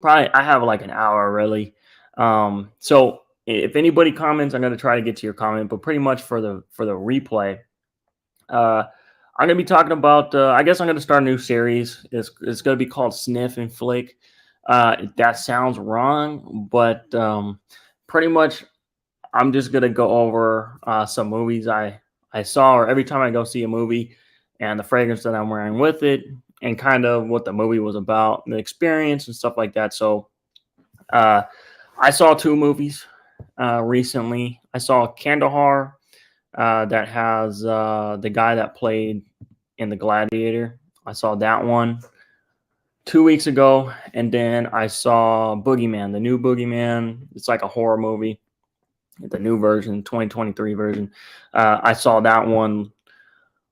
Probably I have like an hour really. So if anybody comments, I'm gonna try to get to your comment. But pretty much for the replay, uh, I'm gonna be talking about. I guess I'm gonna start a new series. It's gonna be called Sniff and Flick. That sounds wrong, but pretty much I'm just gonna go over some movies I saw, or every time I go see a movie, and the fragrance that I'm wearing with it, and kind of what the movie was about, the experience and stuff like that. So uh, I saw two movies recently. I saw Kandahar, that has the guy that played in the Gladiator. I saw that one 2 weeks ago, and then I saw Boogeyman, the new Boogeyman. It's like a horror movie, the new version, 2023 version. I saw that one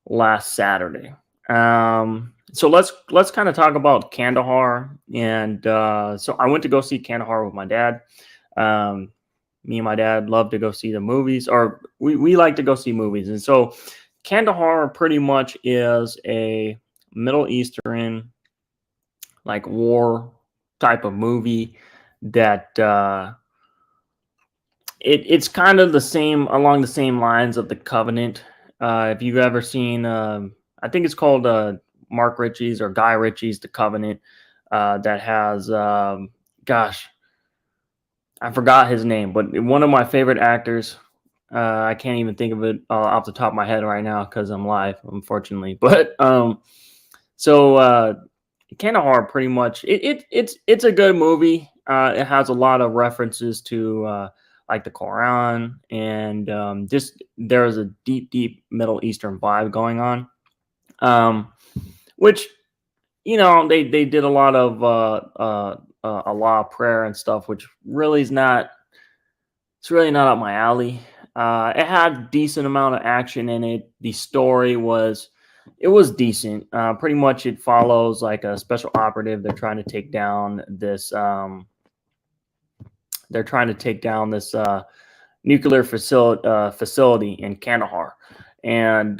last Saturday. So let's kind of talk about Kandahar, and so I went to go see Kandahar with my dad. Um, Me and my dad love to go see the movies, or we like to go see movies, and so Kandahar pretty much is a Middle Eastern like war type of movie that it's kind of the same along the same lines of the Covenant. If you've ever seen, I think it's called Mark Ritchie's or Guy Ritchie's The Covenant. That has, gosh, I forgot his name, but one of my favorite actors. I can't even think of it off the top of my head right now because I'm live, unfortunately. But so Kandahar pretty much it's a good movie. It has a lot of references to like the Quran, and just there's a deep Middle Eastern vibe going on, which they did a lot of a lot of prayer and stuff, which really is not it's really not up my alley. It had decent amount of action in it. The story was it was decent. Pretty much it follows like a special operative. They're trying to take down this nuclear facility in Kandahar, and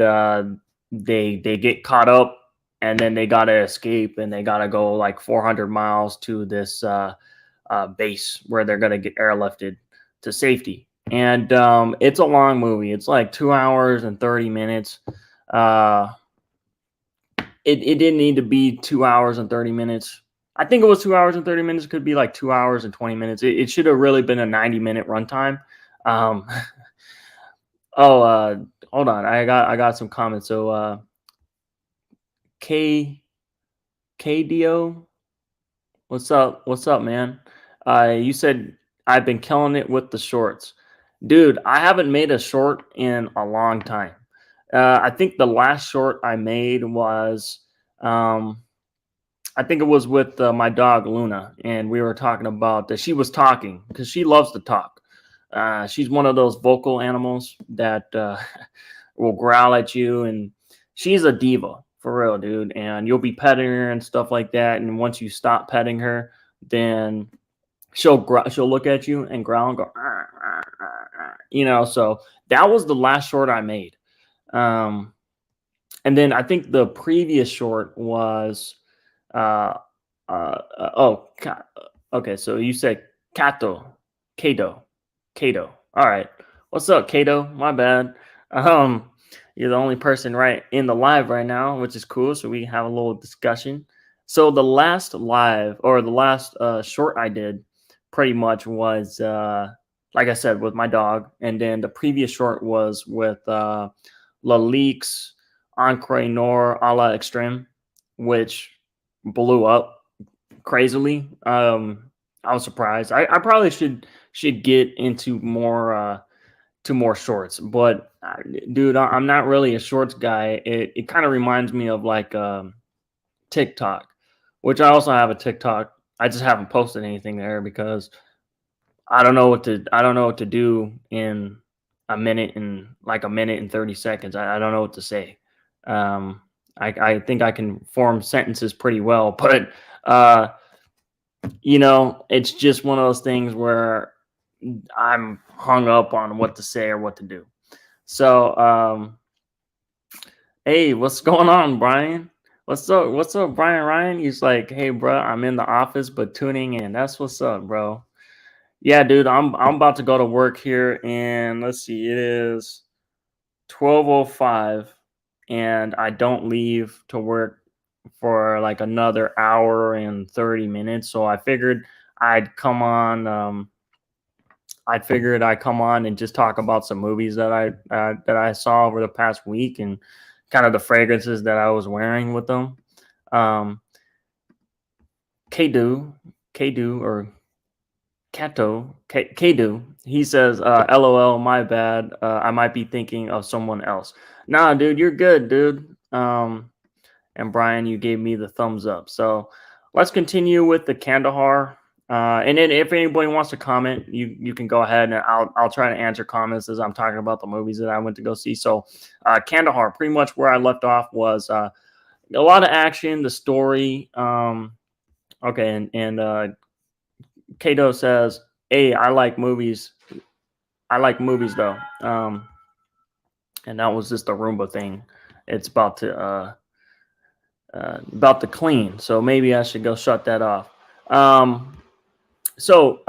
they get caught up, and then they gotta escape, and they gotta go like 400 miles to this base where they're gonna get airlifted to safety. And it's a long movie. It's like 2 hours and 30 minutes. Uh, it didn't need to be 2 hours and 30 minutes. I think it was 2 hours and 30 minutes. It could be like 2 hours and 20 minutes. It should have really been a 90-minute runtime. Um, oh, hold on. I got some comments. So K KDO, what's up? What's up, man? You said I've been killing it with the shorts. Dude, I haven't made a short in a long time. I think the last short I made was, I think it was with my dog Luna, and we were talking about that. She was talking because she loves to talk. She's one of those vocal animals that will growl at you, and she's a diva for real, dude. And you'll be petting her and stuff like that, and once you stop petting her, then she'll look at you and growl and go, "Arr, arr, arr, arr." So that was the last short I made. Um, and then I think the previous short was, uh, okay. So you said Kato, Kato. All right. What's up, Kato? My bad. Um, you're the only person right in the live right now, which is cool. So we can have a little discussion. So the last live or the last short I did pretty much was, like I said, with my dog, and then the previous short was with Lalique's Encre Noir a la Extreme, which blew up crazily. I was surprised. I probably should get into more to more shorts, but dude, I'm not really a shorts guy. It kind of reminds me of like TikTok, which I also have a TikTok. I just haven't posted anything there because I don't know what to do in a minute and 30 seconds. I don't know what to say. Um, I think I can form sentences pretty well, but uh, it's just one of those things where I'm hung up on what to say or what to do. So, hey, what's going on, Brian? What's up? What's up, Brian Ryan? He's like, hey, bro, I'm in the office, but tuning in. That's what's up, bro. Yeah, dude, I'm about to go to work here, and let's see, it is 12:05, and I don't leave to work for like another hour and 30 minutes. So I figured I'd come on. I'd come on and just talk about some movies that I saw over the past week and kind of the fragrances that I was wearing with them. Um, Kadu, Kadu or Kadu, he says, "LOL, my bad. I might be thinking of someone else." Nah, dude, you're good, dude. And Brian, you gave me the thumbs up. So let's continue with the Kandahar. And then if anybody wants to comment, you can go ahead and I'll try to answer comments as I'm talking about the movies that I went to go see. So Kandahar, pretty much where I left off was a lot of action, the story. Okay, and Kato says, "Hey, I like movies. I like movies though." And that was just a Roomba thing. It's about to clean, so maybe I should go shut that off. Um, so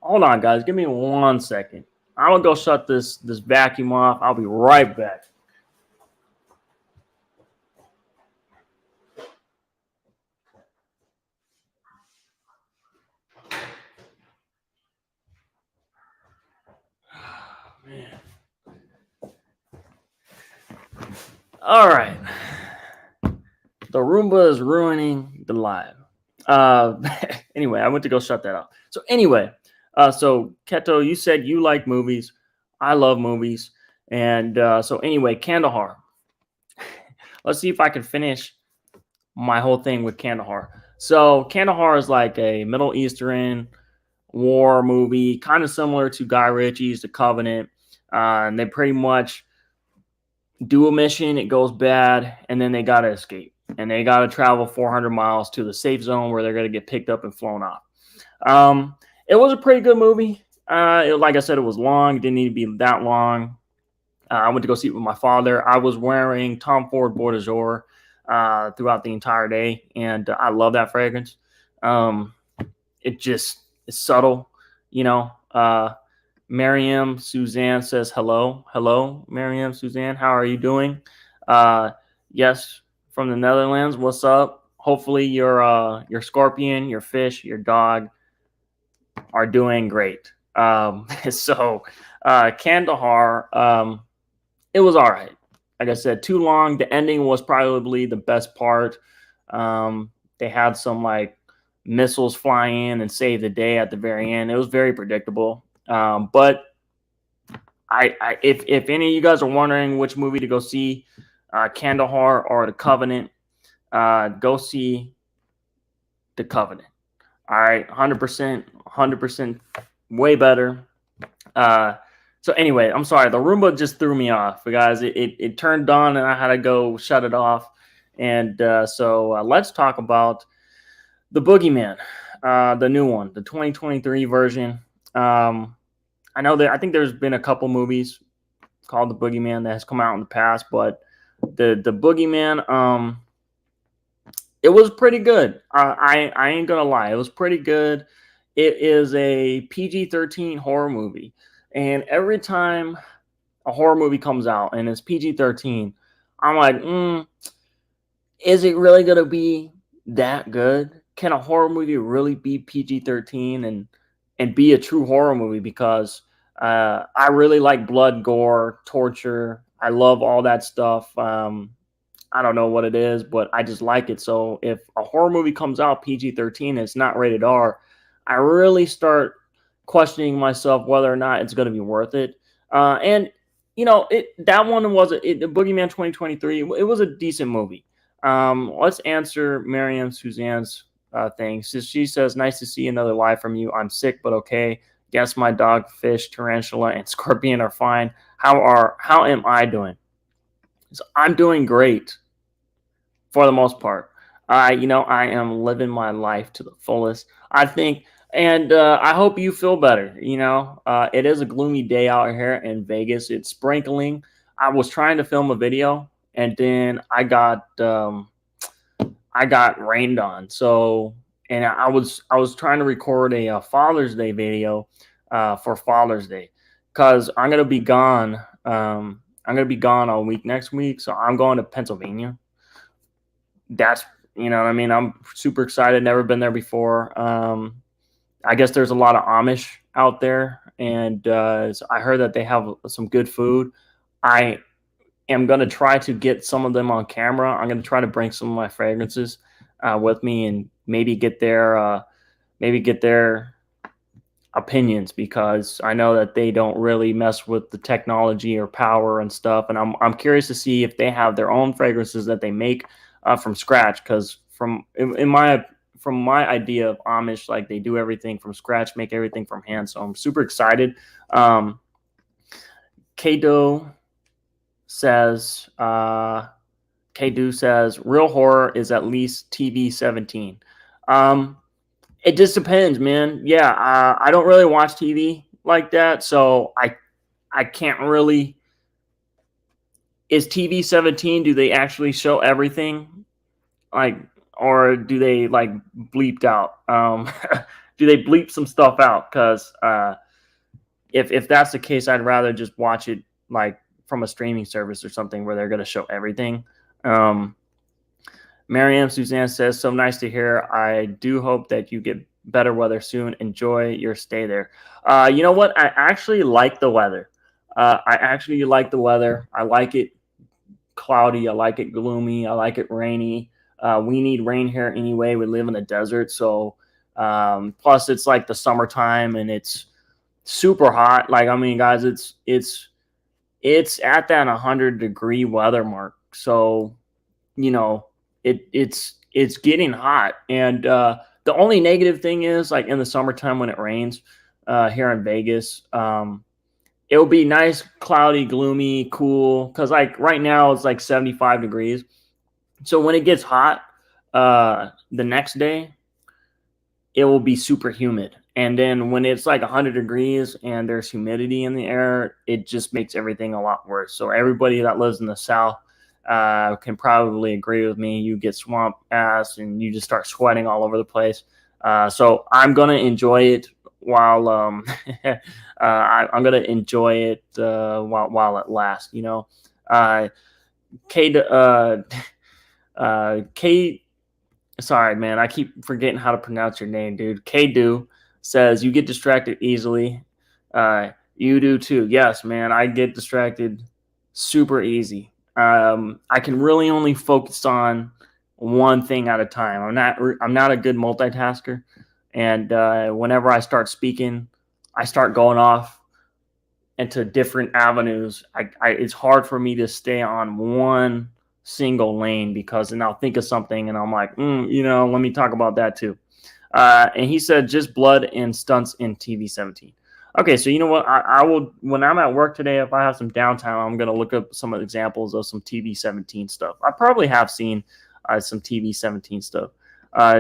hold on, guys. Give me 1 second. I'm gonna go shut this vacuum off. I'll be right back. Man. All right. The Roomba is ruining the live. Uh, anyway, I went to go shut that off. So anyway, so Keto, you said you like movies. I love movies, and so anyway, Kandahar. Let's see if I can finish my whole thing with Kandahar. So Kandahar is like a Middle Eastern war movie, kind of similar to Guy Ritchie's The Covenant. And they pretty much do a mission, it goes bad, and then they gotta escape, and they gotta travel 400 miles to the safe zone where they're gonna get picked up and flown off. It was a pretty good movie. Like I said, it was long. It didn't need to be that long. I went to go see it with my father. I was wearing Tom Ford Bois de Jour throughout the entire day, and I love that fragrance. Um, it just is subtle, you know. Miriam Suzanne says hello, hello, Miriam Suzanne. How are you doing? Uh, yes, from the Netherlands. What's up? Hopefully your scorpion, your fish, your dog are doing great. So Kandahar, it was all right. Like I said, too long. The ending was probably the best part. They had some like missiles fly in and save the day at the very end. It was very predictable. But if any of you guys are wondering which movie to go see, Kandahar or The Covenant, go see The Covenant. All right, 100%, 100%, way better. So anyway, I'm sorry. The Roomba just threw me off, guys. It turned on and I had to go shut it off. And so let's talk about the Boogeyman, the new one, the 2023 version. I know that I think there's been a couple movies called The Boogeyman that has come out in the past, but the Boogeyman, it was pretty good. I ain't gonna lie, it was pretty good. It is a PG-13 horror movie, and every time a horror movie comes out and it's PG-13, I'm like, is it really gonna be that good? Can a horror movie really be PG-13 and be a true horror movie? Because I really like blood, gore, torture. I love all that stuff. I don't know what it is, but I just like it. So if a horror movie comes out PG-13 and it's not rated R, I really start questioning myself whether or not it's going to be worth it. And you know, that one was Boogeyman 2023. It was a decent movie. Let's answer Marianne Suzanne's thing. So she says, "Nice to see another live from you. I'm sick, but okay. Guess my dog, fish, tarantula, and scorpion are fine. How am I doing?" So I'm doing great for the most part. I am living my life to the fullest. I think, and I hope you feel better. It is a gloomy day out here in Vegas. It's sprinkling. I was trying to film a video, and then I got I got rained on. So, and I was trying to record a Father's Day video for Father's Day because I'm gonna be gone. I'm gonna be gone all week next week, so I'm going to Pennsylvania. That's, you know what I mean. I'm super excited. Never been there before. I guess there's a lot of Amish out there, and so I heard that they have some good food. I am going to try to get some of them on camera. I'm going to try to bring some of my fragrances with me and maybe get their opinions, because I know that they don't really mess with the technology or power and stuff. And I'm curious to see if they have their own fragrances that they make from scratch. Because from my idea of Amish, like they do everything from scratch, make everything from hand. So I'm super excited. Um, Kado says, Kado says, real horror is at least TV 17. Um, it just depends, man. Yeah, I don't really watch TV like that, so I can't really. Is TV 17? Do they actually show everything, like, or do they like bleeped out? Do they bleep some stuff out? Because if that's the case, I'd rather just watch it like from a streaming service or something where they're going to show everything. Um, Mariam Suzanne says, so nice to hear. I do hope that you get better weather soon. Enjoy your stay there. You know what? I actually like the weather. I actually like the weather. I like it cloudy. I like it gloomy. I like it rainy. We need rain here anyway. We live in a desert. So, plus it's like the summertime and it's super hot. Like, I mean, guys, it's at that 100-degree weather mark. So, you know, it's getting hot. And the only negative thing is, like, in the summertime when it rains here in Vegas, it'll be nice, cloudy, gloomy, cool, because like right now it's like 75 degrees. So when it gets hot the next day, it will be super humid. And then when it's like 100 degrees and there's humidity in the air, it just makes everything a lot worse. So everybody that lives in the South can probably agree with me. You get swamp ass and you just start sweating all over the place. So I'm going to enjoy it while I'm going to enjoy it while it lasts, you know. Kate, Kate, sorry, man. I keep forgetting how to pronounce your name, dude. Kadu says you get distracted easily. You do too. Yes, man. I get distracted super easy. I can really only focus on one thing at a time. I'm not a good multitasker, and whenever I start speaking, I start going off into different avenues. It's hard for me to stay on one single lane, because then I'll think of something and I'm like, you know, let me talk about that too. And he said just blood and stunts in TV 17. Okay, so you know what? I will, when I'm at work today, if I have some downtime, I'm gonna look up some examples of some TV 17 stuff. I probably have seen some TV 17 stuff.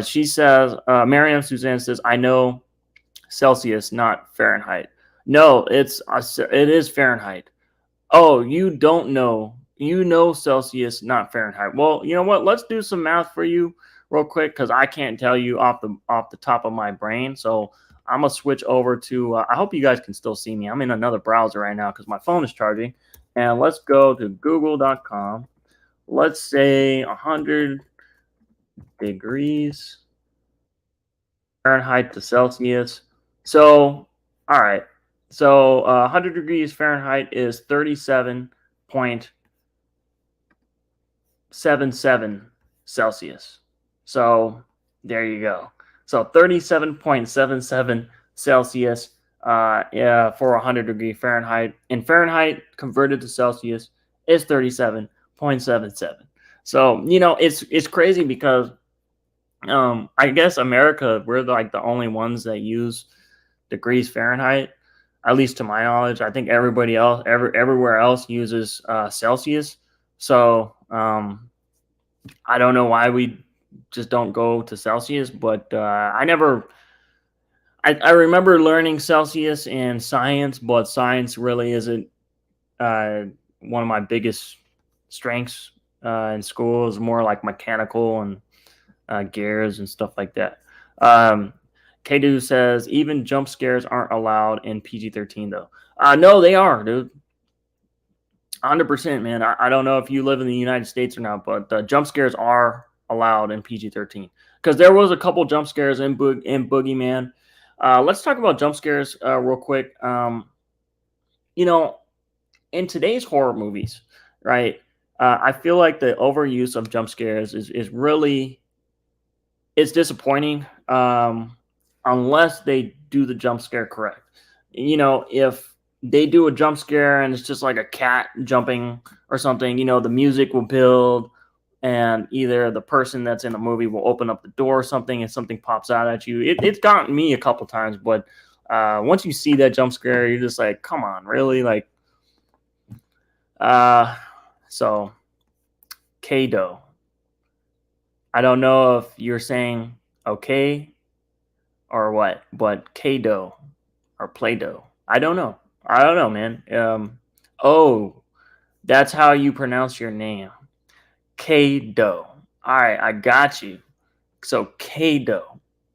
She says, Mariam Suzanne says, I know Celsius, not Fahrenheit. No, it is Fahrenheit. Oh, you don't know. You know Celsius, not Fahrenheit. Well, you know what? Let's do some math for you real quick, because I can't tell you off the top of my brain. So I'm gonna switch over to. I hope you guys can still see me. I'm in another browser right now because my phone is charging. And let's go to Google.com. Let's say 100 degrees Fahrenheit to Celsius. So, all right. So 100 degrees Fahrenheit is 37.77 Celsius. So there you go. So 37.77 Celsius yeah, for 100-degree Fahrenheit. In Fahrenheit, converted to Celsius, is 37.77. So, you know, it's crazy because I guess America, we're like the only ones that use degrees Fahrenheit, at least to my knowledge. I think everybody else, everywhere else uses Celsius. So I don't know why we just don't go to Celsius, but I remember learning Celsius in science, but science really isn't uh, one of my biggest strengths in school. Is more like mechanical and gears and stuff like that. Um, Kadu says even jump scares aren't allowed in PG-13 though. No, they are, dude. 100%, man. I don't know if you live in the United States or not, but jump scares are allowed in PG-13 because there was a couple jump scares in Boogeyman. Let's talk about jump scares real quick. You know, in today's horror movies, right? I feel like the overuse of jump scares is really it's disappointing unless they do the jump scare correct. If they do a jump scare and it's just like a cat jumping or something, the music will build and either the person that's in the movie will open up the door or something and something pops out at you. It's gotten me a couple times, but once you see that jump scare, you're just like, come on, really? Like, so Kado. I don't know if you're saying okay or what, but Kado or Play-Doh. I don't know. I don't know, man. Oh, that's how you pronounce your name. Kado. All right, I got you. So Kado.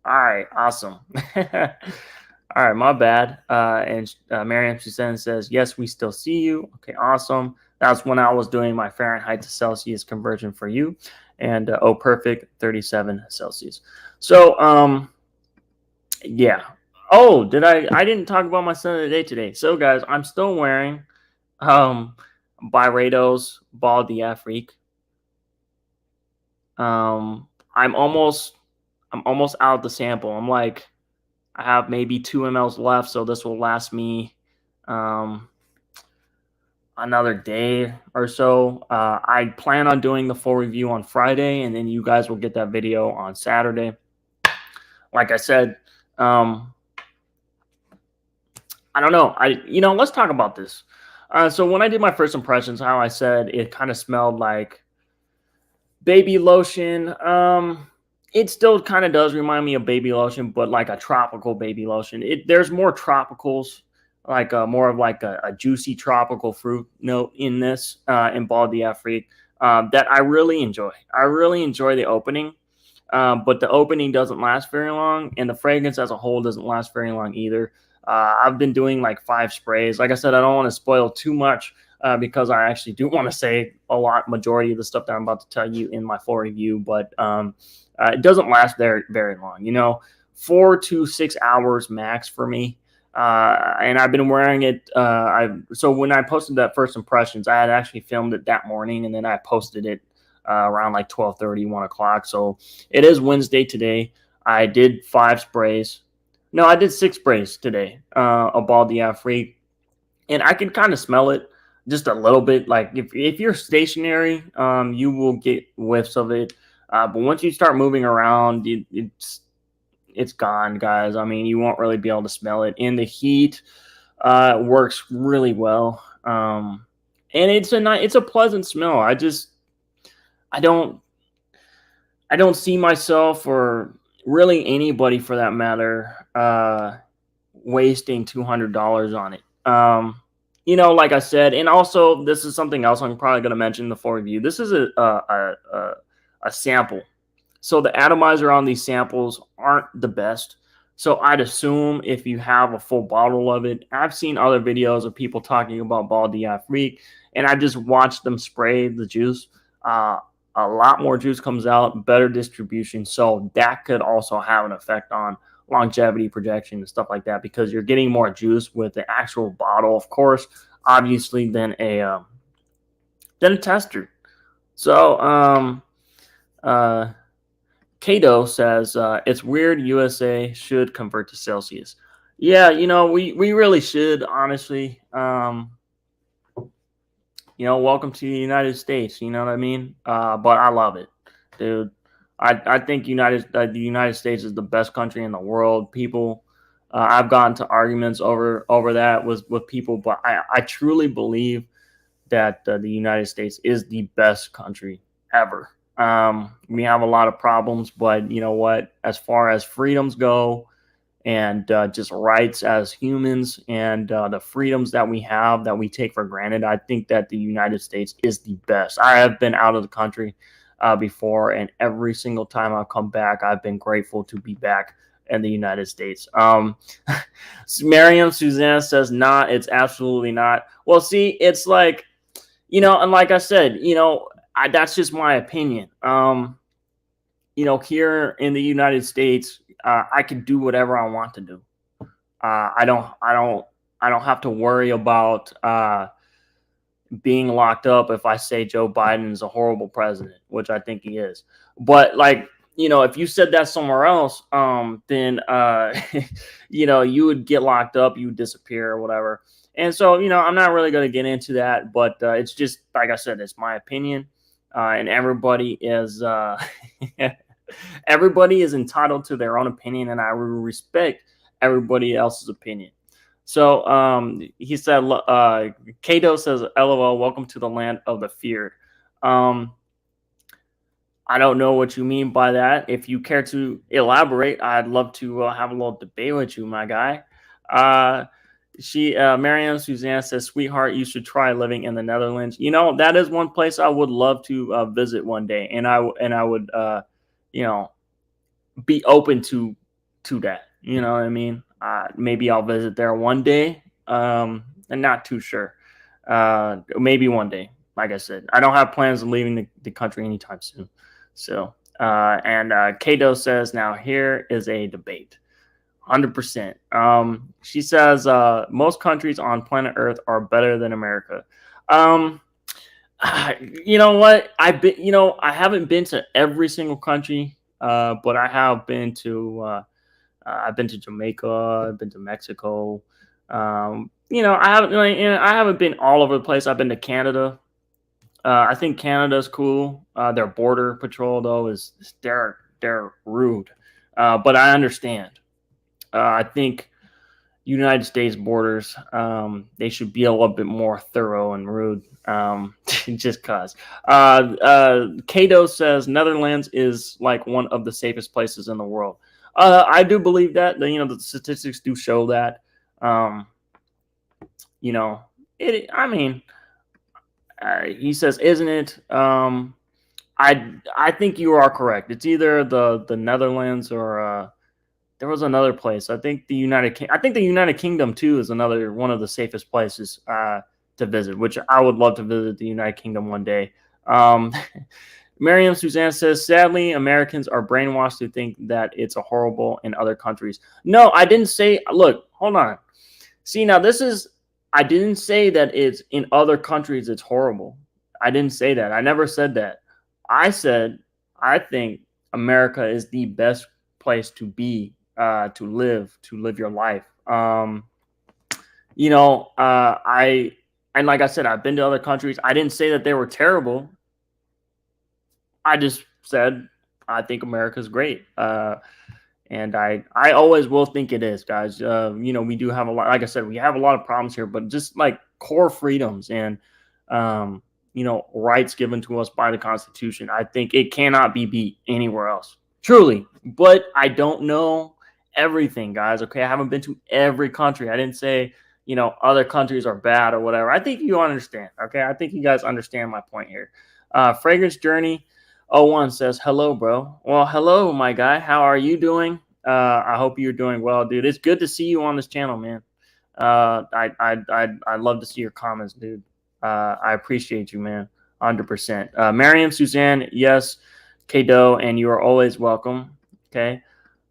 All right, awesome. All right, my bad. And Miriam Susan says, yes, we still see you. Okay, awesome. That's when I was doing my Fahrenheit to Celsius conversion for you. And oh, perfect, 37 Celsius. So, yeah. Oh, I didn't talk about my son of the day today. So, guys, I'm still wearing Byredo's Ball D'Afrique. I'm almost out of the sample. I have maybe 2 mLs left, so this will last me another day or so. I plan on doing the full review on Friday, and then you guys will get that video on Saturday. Like I said, I don't know. Let's talk about this. So when I did my first impressions, how I said it kind of smelled like baby lotion. It still kind of does remind me of baby lotion, but like a tropical baby lotion. There's more tropicals, like more of like a juicy tropical fruit note in this in Ball d'Afrique that I really enjoy. I really enjoy the opening, but the opening doesn't last very long, and the fragrance as a whole doesn't last very long either. I've been doing like 5 sprays. Like I said, I don't want to spoil too much because I actually do want to say majority of the stuff that I'm about to tell you in my full review, but it doesn't last very, very long. 4 to 6 hours max for me. And I've been wearing it. So when I posted that first impressions, I had actually filmed it that morning, and then I posted it around like 12:30, 1 o'clock. So it is Wednesday today. I did 5 sprays. No, I did 6 sprays today of Ball d'Afrique, and I can kind of smell it just a little bit. Like if you're stationary, you will get whiffs of it. But once you start moving around, it's gone, guys. I mean, you won't really be able to smell it. In the heat, works really well, and it's a pleasant smell. I don't see myself or really anybody for that matter wasting $200 on it. Like I said, and also this is something else I'm probably going to mention in the full review. This is a sample. So the atomizer on these samples aren't the best. So I'd assume if you have a full bottle of it, I've seen other videos of people talking about Ball d'Afrique, and I just watched them spray the juice. A lot more juice comes out, better distribution. So that could also have an effect on longevity projection and stuff like that because you're getting more juice with the actual bottle, of course, obviously, than a tester. So, Kato says, it's weird USA should convert to Celsius. Yeah, we really should, honestly. Welcome to the United States. You know what I mean? But I love it, dude. I think the United States is the best country in the world. People, I've gotten to arguments over that with people, but I truly believe that the United States is the best country ever. We have a lot of problems, but you know what? As far as freedoms go, and just rights as humans and the freedoms that we have that we take for granted, I think that the United States is the best. I have been out of the country before, and every single time I've come back, I've been grateful to be back in the United States. Miriam Suzanne says, "Not. It's absolutely not." Well, see, it's like, and like I said, that's just my opinion. Here in the United States, I can do whatever I want to do. I don't have to worry about being locked up if I say Joe Biden is a horrible president, which I think he is. But like, if you said that somewhere else, then you would get locked up, you would disappear or whatever. And so, I'm not really going to get into that, but it's just like I said, it's my opinion, and everybody is everybody is entitled to their own opinion, and I will respect everybody else's opinion. So he said, Kato says, "LOL, welcome to the land of the feared." I don't know what you mean by that. If you care to elaborate, I'd love to have a little debate with you, my guy. Marianne Suzanne says, "Sweetheart, you should try living in the Netherlands." That is one place I would love to visit one day, and I would, be open to that. You know what I mean? Maybe I'll visit there one day. I'm not too sure. Maybe one day. Like I said, I don't have plans of leaving the country anytime soon. So, and Kato says, "Now here is a debate. 100%. She says, "Most countries on planet Earth are better than America." You know what? I haven't been to every single country, but I have been to. I've been to Jamaica. I've been to Mexico. I haven't been all over the place. I've been to Canada. I think Canada's cool. Their border patrol though is they're rude, but I understand. I think United States borders, they should be a little bit more thorough and rude. Just cause. Cato says Netherlands is like one of the safest places in the world. I do believe that. The statistics do show that. I mean, he says, "Isn't it?" I think you are correct. It's either the Netherlands or there was another place. I think the United Kingdom too is another one of the safest places to visit. Which I would love to visit the United Kingdom one day. Miriam Suzanne says, "Sadly, Americans are brainwashed to think that it's a horrible in other countries." No, I didn't say. Look, hold on. See, now this is. I didn't say that it's in other countries it's horrible. I didn't say that. I never said that. I said I think America is the best place to be, to live your life. And like I said, I've been to other countries. I didn't say that they were terrible. I just said I think America's great. And I always will think it is, guys. We do have a lot. Like I said, we have a lot of problems here, but just like core freedoms and rights given to us by the Constitution, I think it cannot be beat anywhere else. Truly, but I don't know everything, guys. Okay, I haven't been to every country. I didn't say other countries are bad or whatever. I think you understand. Okay, I think you guys understand my point here. Fragrance Journey 01 says, "Hello, bro." Well, hello, my guy. How are you doing? I hope you're doing well, dude. It's good to see you on this channel, man. I'd love to see your comments, dude. I appreciate you, man. 100%. Mariam Suzanne, yes, Kado, and you are always welcome. Okay.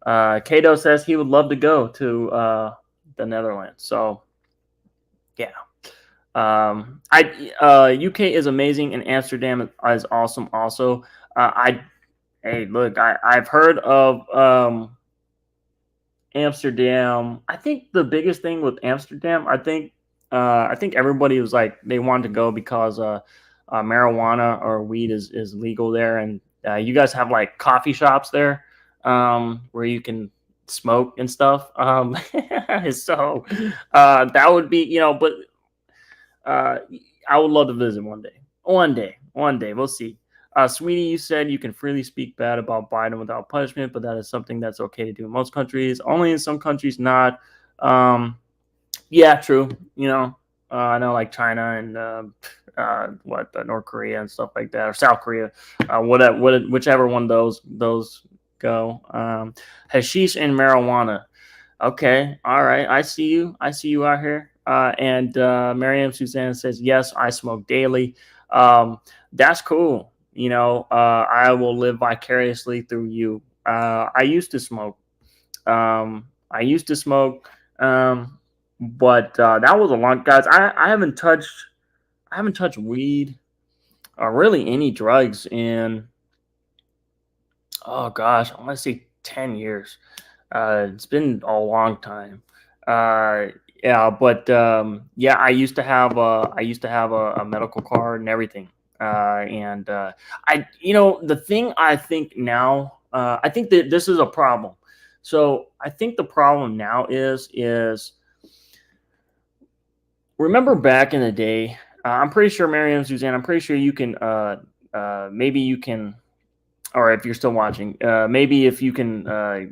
Kado says he would love to go to the Netherlands. So, yeah. UK is amazing, and Amsterdam is awesome. Also, hey, look, I've heard of Amsterdam. I think the biggest thing with Amsterdam, I think everybody was like they wanted to go because marijuana or weed is legal there, and you guys have like coffee shops there where you can smoke and stuff. So that would be but I would love to visit one day. One day, we'll see. Sweetie, you said you can freely speak bad about Biden without punishment, but that is something that's okay to do in most countries. Only in some countries not. Yeah, true. I know like China and North Korea and stuff like that, or South Korea, whichever one those go. Hashish and marijuana. Okay, all right. I see you. I see you out here. And Miriam Suzanne says, yes, I smoke daily. That's cool. I will live vicariously through you. I used to smoke. I used to smoke, but that was a long, guys. I haven't touched weed or really any drugs in, oh gosh, I want to say 10 years. It's been a long time. Uh, yeah, but yeah, I used to have a medical card and everything. And the thing I think now, I think that this is a problem. So I think the problem now is remember back in the day. I'm pretty sure Mariam Suzanne. I'm pretty sure you can. Maybe you can, or if you're still watching, maybe if you can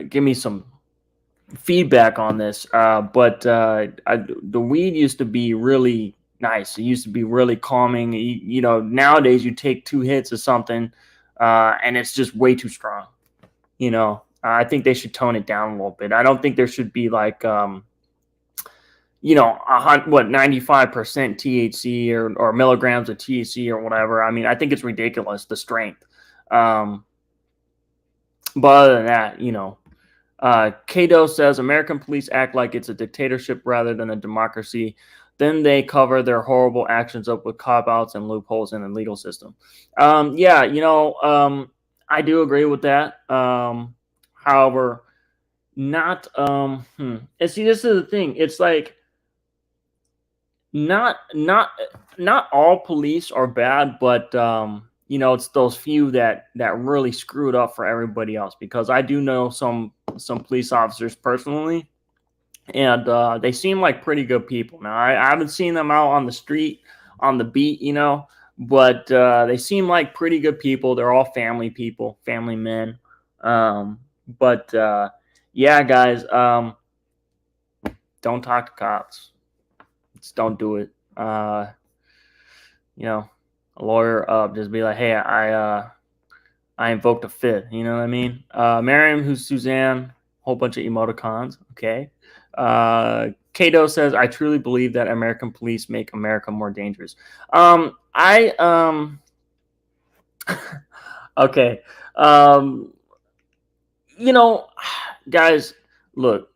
give me some feedback on this. The weed used to be really nice. It used to be really calming. Nowadays you take 2 hits of something, and it's just way too strong. I think they should tone it down a little bit. I don't think there should be like, 95% THC or milligrams of THC or whatever. I mean, I think it's ridiculous, the strength. But other than that, Cato says American police act like it's a dictatorship rather than a democracy. Then they cover their horrible actions up with cop-outs and loopholes in the legal system. Yeah, I do agree with that. However, not and see, this is the thing. It's like not all police are bad, but it's those few that really screwed up for everybody else. Because I do know some police officers personally, and they seem like pretty good people. Now I haven't seen them out on the street on the beat, but they seem like pretty good people. They're all family people, family men. But yeah, guys, don't talk to cops. Just don't do it. A lawyer just be like, hey, I invoked a fifth. You know what I mean? Miriam, who's Suzanne, whole bunch of emoticons. Okay. Cato says, I truly believe that American police make America more dangerous. Okay. Guys, look,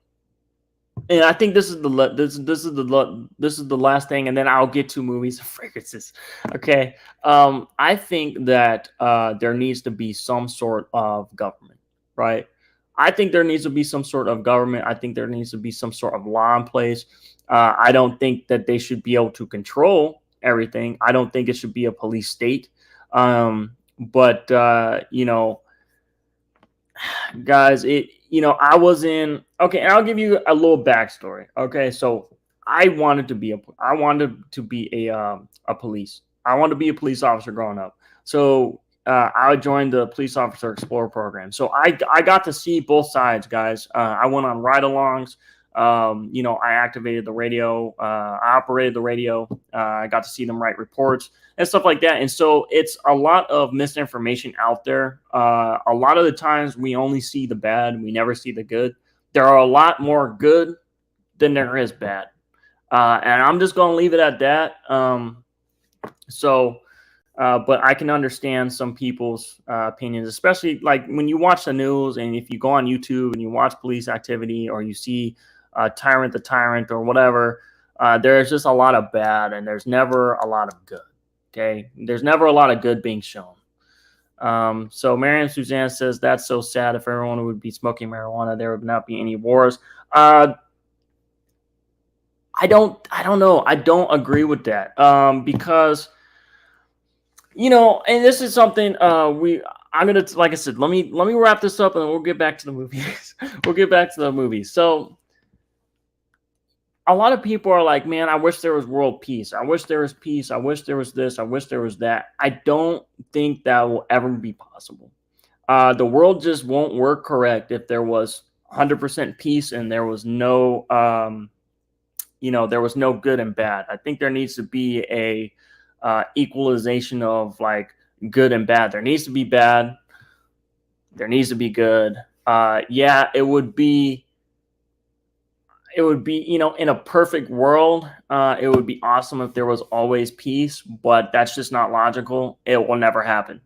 and I think this is the last thing, and then I'll get to movies and fragrances. Okay. I think that there needs to be some sort of government, right? I think there needs to be some sort of government. I think there needs to be some sort of law in place. I don't think that they should be able to control everything. I don't think it should be a police state. But guys, I was in, okay, and I'll give you a little backstory. Okay, so I wanted to be a police. I wanted to be a police officer growing up. So I joined the Police Officer Explorer program. So I got to see both sides, guys. I went on ride-alongs. I activated the radio. I operated the radio. I got to see them write reports and stuff like that. And so it's a lot of misinformation out there. A lot of the times we only see the bad. We never see the good. There are a lot more good than there is bad. And I'm just going to leave it at that. But I can understand some people's opinions, especially like when you watch the news and if you go on YouTube and you watch police activity or you see Tyrant the Tyrant or whatever, there's just a lot of bad and there's never a lot of good. Okay. There's never a lot of good being shown. So Mariam Suzanne says that's so sad. If everyone would be smoking marijuana, there would not be any wars. I don't know. I don't agree with that. Because and this is something I'm gonna, like I said, let me wrap this up and then we'll get back to the movies. We'll get back to the movies. So a lot of people are like, man, I wish there was world peace. I wish there was peace. I wish there was this. I wish there was that. I don't think that will ever be possible. The world just won't work correct if there was 100% peace and there was no there was no good and bad. I think there needs to be a equalization of like good and bad. There needs to be bad. There needs to be good. Yeah, it would be in a perfect world, it would be awesome if there was always peace, but that's just not logical. It will never happen.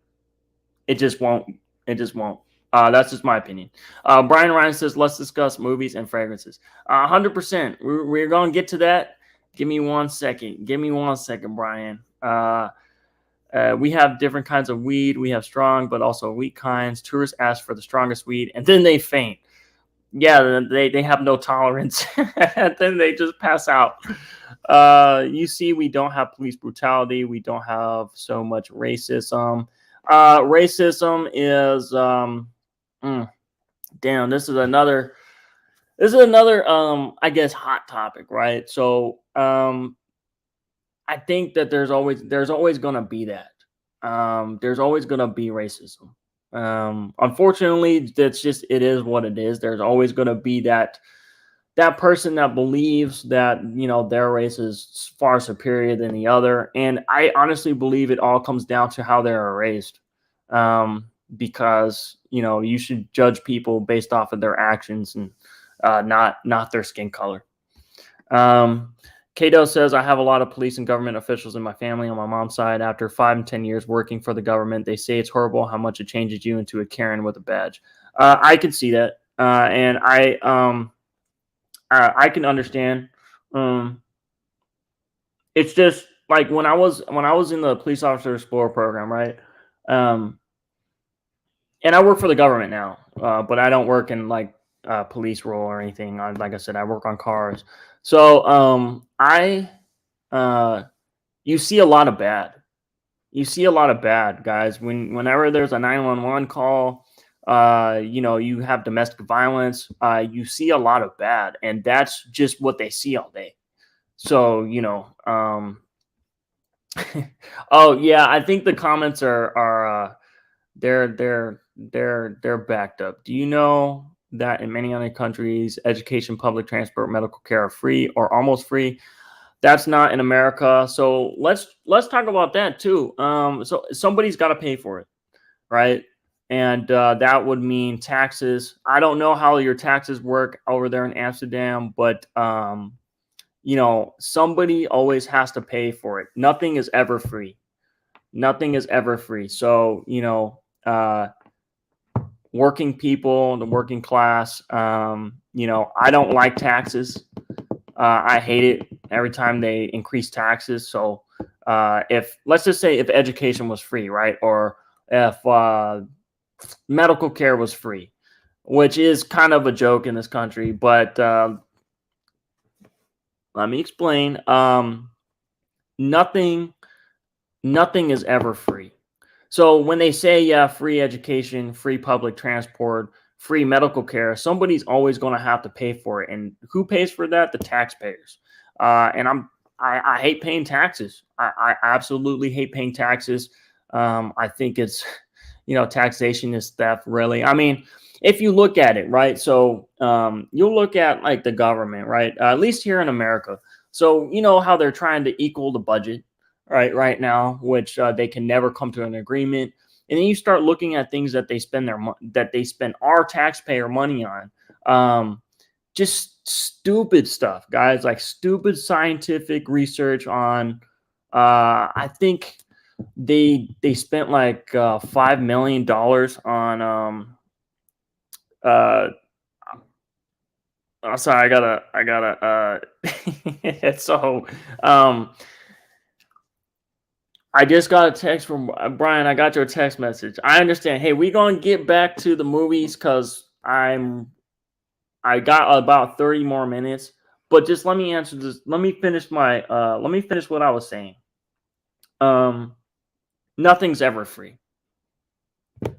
It just won't. It just won't. That's just my opinion. Brian Ryan says, let's discuss movies and fragrances. 100%. We're going to get to that. Give me 1 second. Give me 1 second, Brian. We have different kinds of weed. We have strong, but also weak kinds. Tourists ask for the strongest weed, and then they faint. Yeah, they have no tolerance. And then they just pass out. You see, we don't have police brutality. We don't have so much racism. Racism is damn. This is another I guess hot topic, right? So I think that there's always gonna be that. There's always gonna be racism. Unfortunately, it is what it is. There's always gonna be that person that believes that their race is far superior than the other, and I honestly believe it all comes down to how they're raised. Because you should judge people based off of their actions and not their skin color. Cato says, I have a lot of police and government officials in my family on my mom's side. After 5 and 10 years working for the government, they say it's horrible how much it changes you into a Karen with a badge. I can see that, and I can understand. It's just like when I was in the police officer explorer program, right? And I work for the government now, but I don't work in like police role or anything. Like I said, I work on cars. So you see a lot of bad. You see a lot of bad, guys. Whenever there's a 911 call, you have domestic violence. You see a lot of bad, and that's just what they see all day. So oh yeah, I think the comments are they're backed up. Do you know that in many other countries, education, public transport, medical care are free or almost free? That's not in America. So let's talk about that too. So somebody's got to pay for it, right? And that would mean taxes. I don't know how your taxes work over there in Amsterdam, but somebody always has to pay for it. Nothing is ever free. Nothing is ever free. So working people, the working class, I don't like taxes. I hate it every time they increase taxes. So let's just say if education was free, right? Or if medical care was free, which is kind of a joke in this country, but let me explain. Nothing is ever free. So when they say, yeah, free education, free public transport, free medical care, somebody's always going to have to pay for it. And who pays for that? The taxpayers. And I hate paying taxes. I absolutely hate paying taxes. I think it's, taxation is theft, really. I mean, if you look at it, right? So you'll look at like the government, right? At least here in America. So you know how they're trying to equal the budget right now, which they can never come to an agreement. And then you start looking at things that they spend our taxpayer money on, just stupid stuff, guys, like stupid scientific research on. I think they spent like $5 million on. Oh, sorry, I gotta. So I just got a text from Brian. I got your text message. I understand. Hey, we gonna get back to the movies because I got about 30 more minutes. But just let me answer this. Let me finish what I was saying. Nothing's ever free.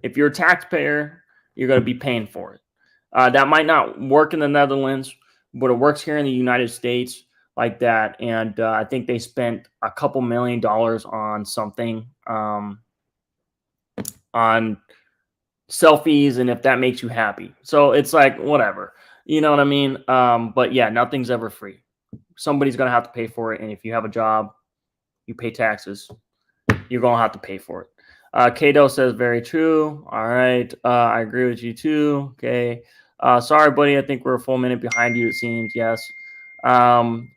If you're a taxpayer, you're gonna be paying for it. That might not work in the Netherlands, but it works here in the United States like that. And I think they spent a couple $1 million on something, on selfies, and if that makes you happy. So it's like, whatever. You know what I mean? But yeah, nothing's ever free. somebody's gonna have to pay for it, and if you have a job, you pay taxes. You're gonna have to pay for it. Kato says very true. All right, I agree with you too. Okay, sorry, buddy. I think we're a full minute behind you. It seems. Yes.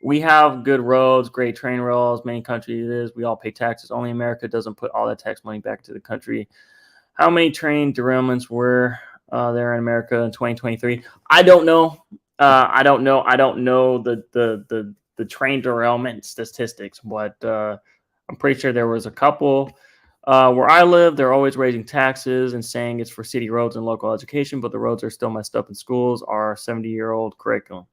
We have good roads, great train rails. Many countries it is. We all pay taxes. Only America doesn't put all that tax money back to the country. How many train derailments were there in America in 2023? I don't know. I don't know. I don't know the train derailment statistics, but I'm pretty sure there was a couple. Where I live, they're always raising taxes and saying it's for city roads and local education, but the roads are still messed up in schools. Our 70-year-old curriculum.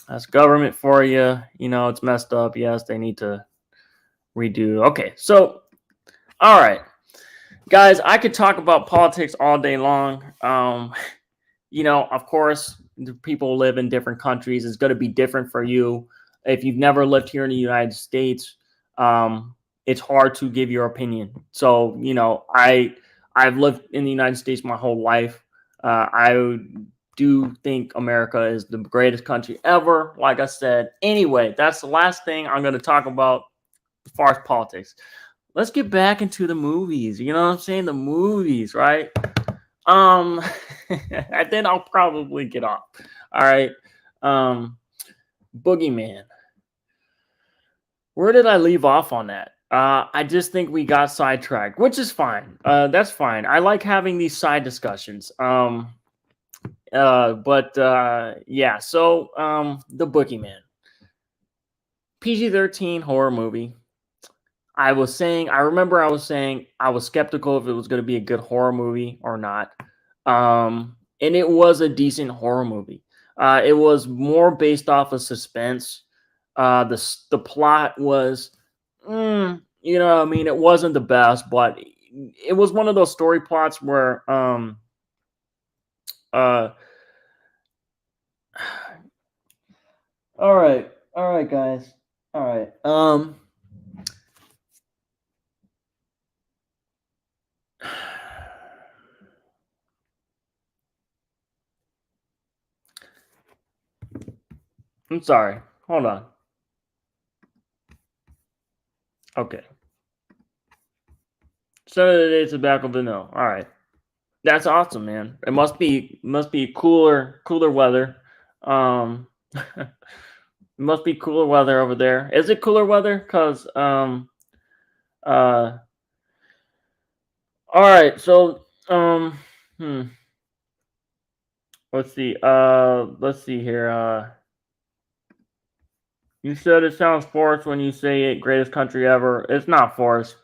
That's government for you. You know, it's messed up. Yes, they need to redo. Okay, so, all right. Guys, I could talk about politics all day long. You know, of course, people live in different countries. It's going to be different for you. If you've never lived here in the United States, it's hard to give your opinion. So, you know, I've lived in the United States my whole life. I do think America is the greatest country ever. Like I said, anyway, that's the last thing I'm going to talk about as far as politics. Let's get back into the movies. You know what I'm saying? The movies, right? And then I'll probably get off. All right. Boogeyman. Where did I leave off on that? I just think we got sidetracked, which is fine. That's fine. I like having these side discussions. Yeah. So, the Boogeyman, PG-13 horror movie. I remember I was saying I was skeptical if it was going to be a good horror movie or not. And it was a decent horror movie. It was more based off of suspense. The plot was, you know, I mean, it wasn't the best, but it was one of those story plots where, all right, guys, all right, I'm sorry. Hold on. Okay. Saturday tobacco vanilla. All right. That's awesome, man. It must be cooler weather. It must be cooler weather over there. Is it cooler weather? Cause uh all right, so let's see. Let's see here. You said it sounds forced when you say it greatest country ever. It's not forced.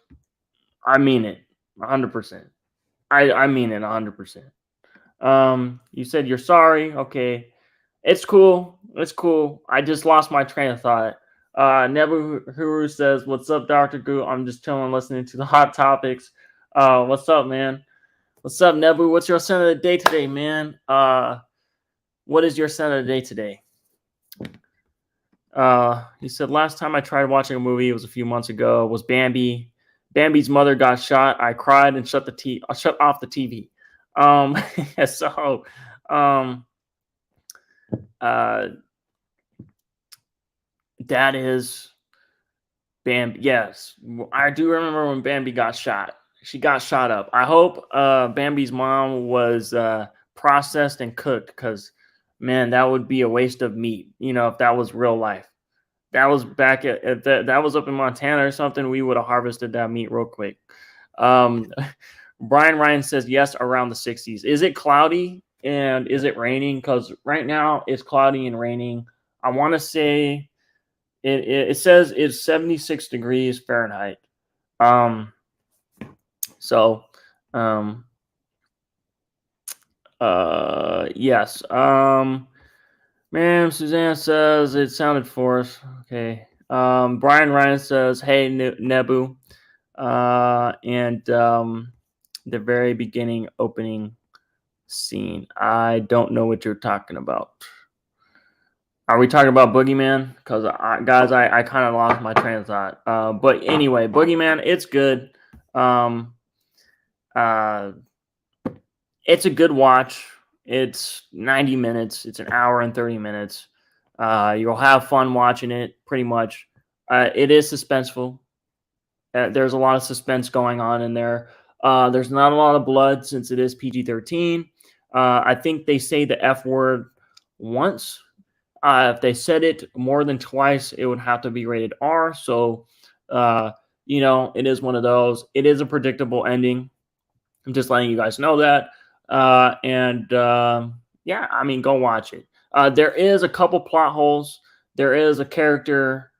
I mean it 100%. I mean it 100%. You said you're sorry. Okay. It's cool. It's cool. I just lost my train of thought. Nebu says, "What's up, Dr. Goo? I'm just chilling, listening to the hot topics. What's up, man? What's up, Nebu? What's your scent of the day today, man? What is your scent of the day today?" He said, "Last time I tried watching a movie, it was a few months ago, was Bambi. Bambi's mother got shot. I cried and shut off the TV. So, uh, that is Bambi. Yes, I do remember when Bambi got shot. She got shot up. I hope Bambi's mom was processed and cooked, because, man, that would be a waste of meat. You know, if that was real life. That was back at that was up in Montana or something. We would have harvested that meat real quick. Um, Brian Ryan says yes, around the 60s. Is it cloudy and is it raining? Because right now it's cloudy and raining. I want to say it says it's 76 degrees Fahrenheit. So, yes. Man, Suzanne says it sounded forced. Okay. Brian Ryan says, "Hey, Nebu," and the very beginning opening scene. I don't know what you're talking about. Are we talking about Boogeyman? Because guys, I kind of lost my train of thought. But anyway, Boogeyman, it's good. Uh, it's a good watch. It's 90 minutes. It's an hour and 30 minutes. You'll have fun watching it. Pretty much, it is suspenseful. There's a lot of suspense going on in there. There's not a lot of blood since it is PG-13. I think they say the F word once. If they said it more than twice, it would have to be rated R. So, it is one of those. It is a predictable ending. I'm just letting you guys know that. Yeah, I mean, go watch it. There is a couple plot holes. There is a character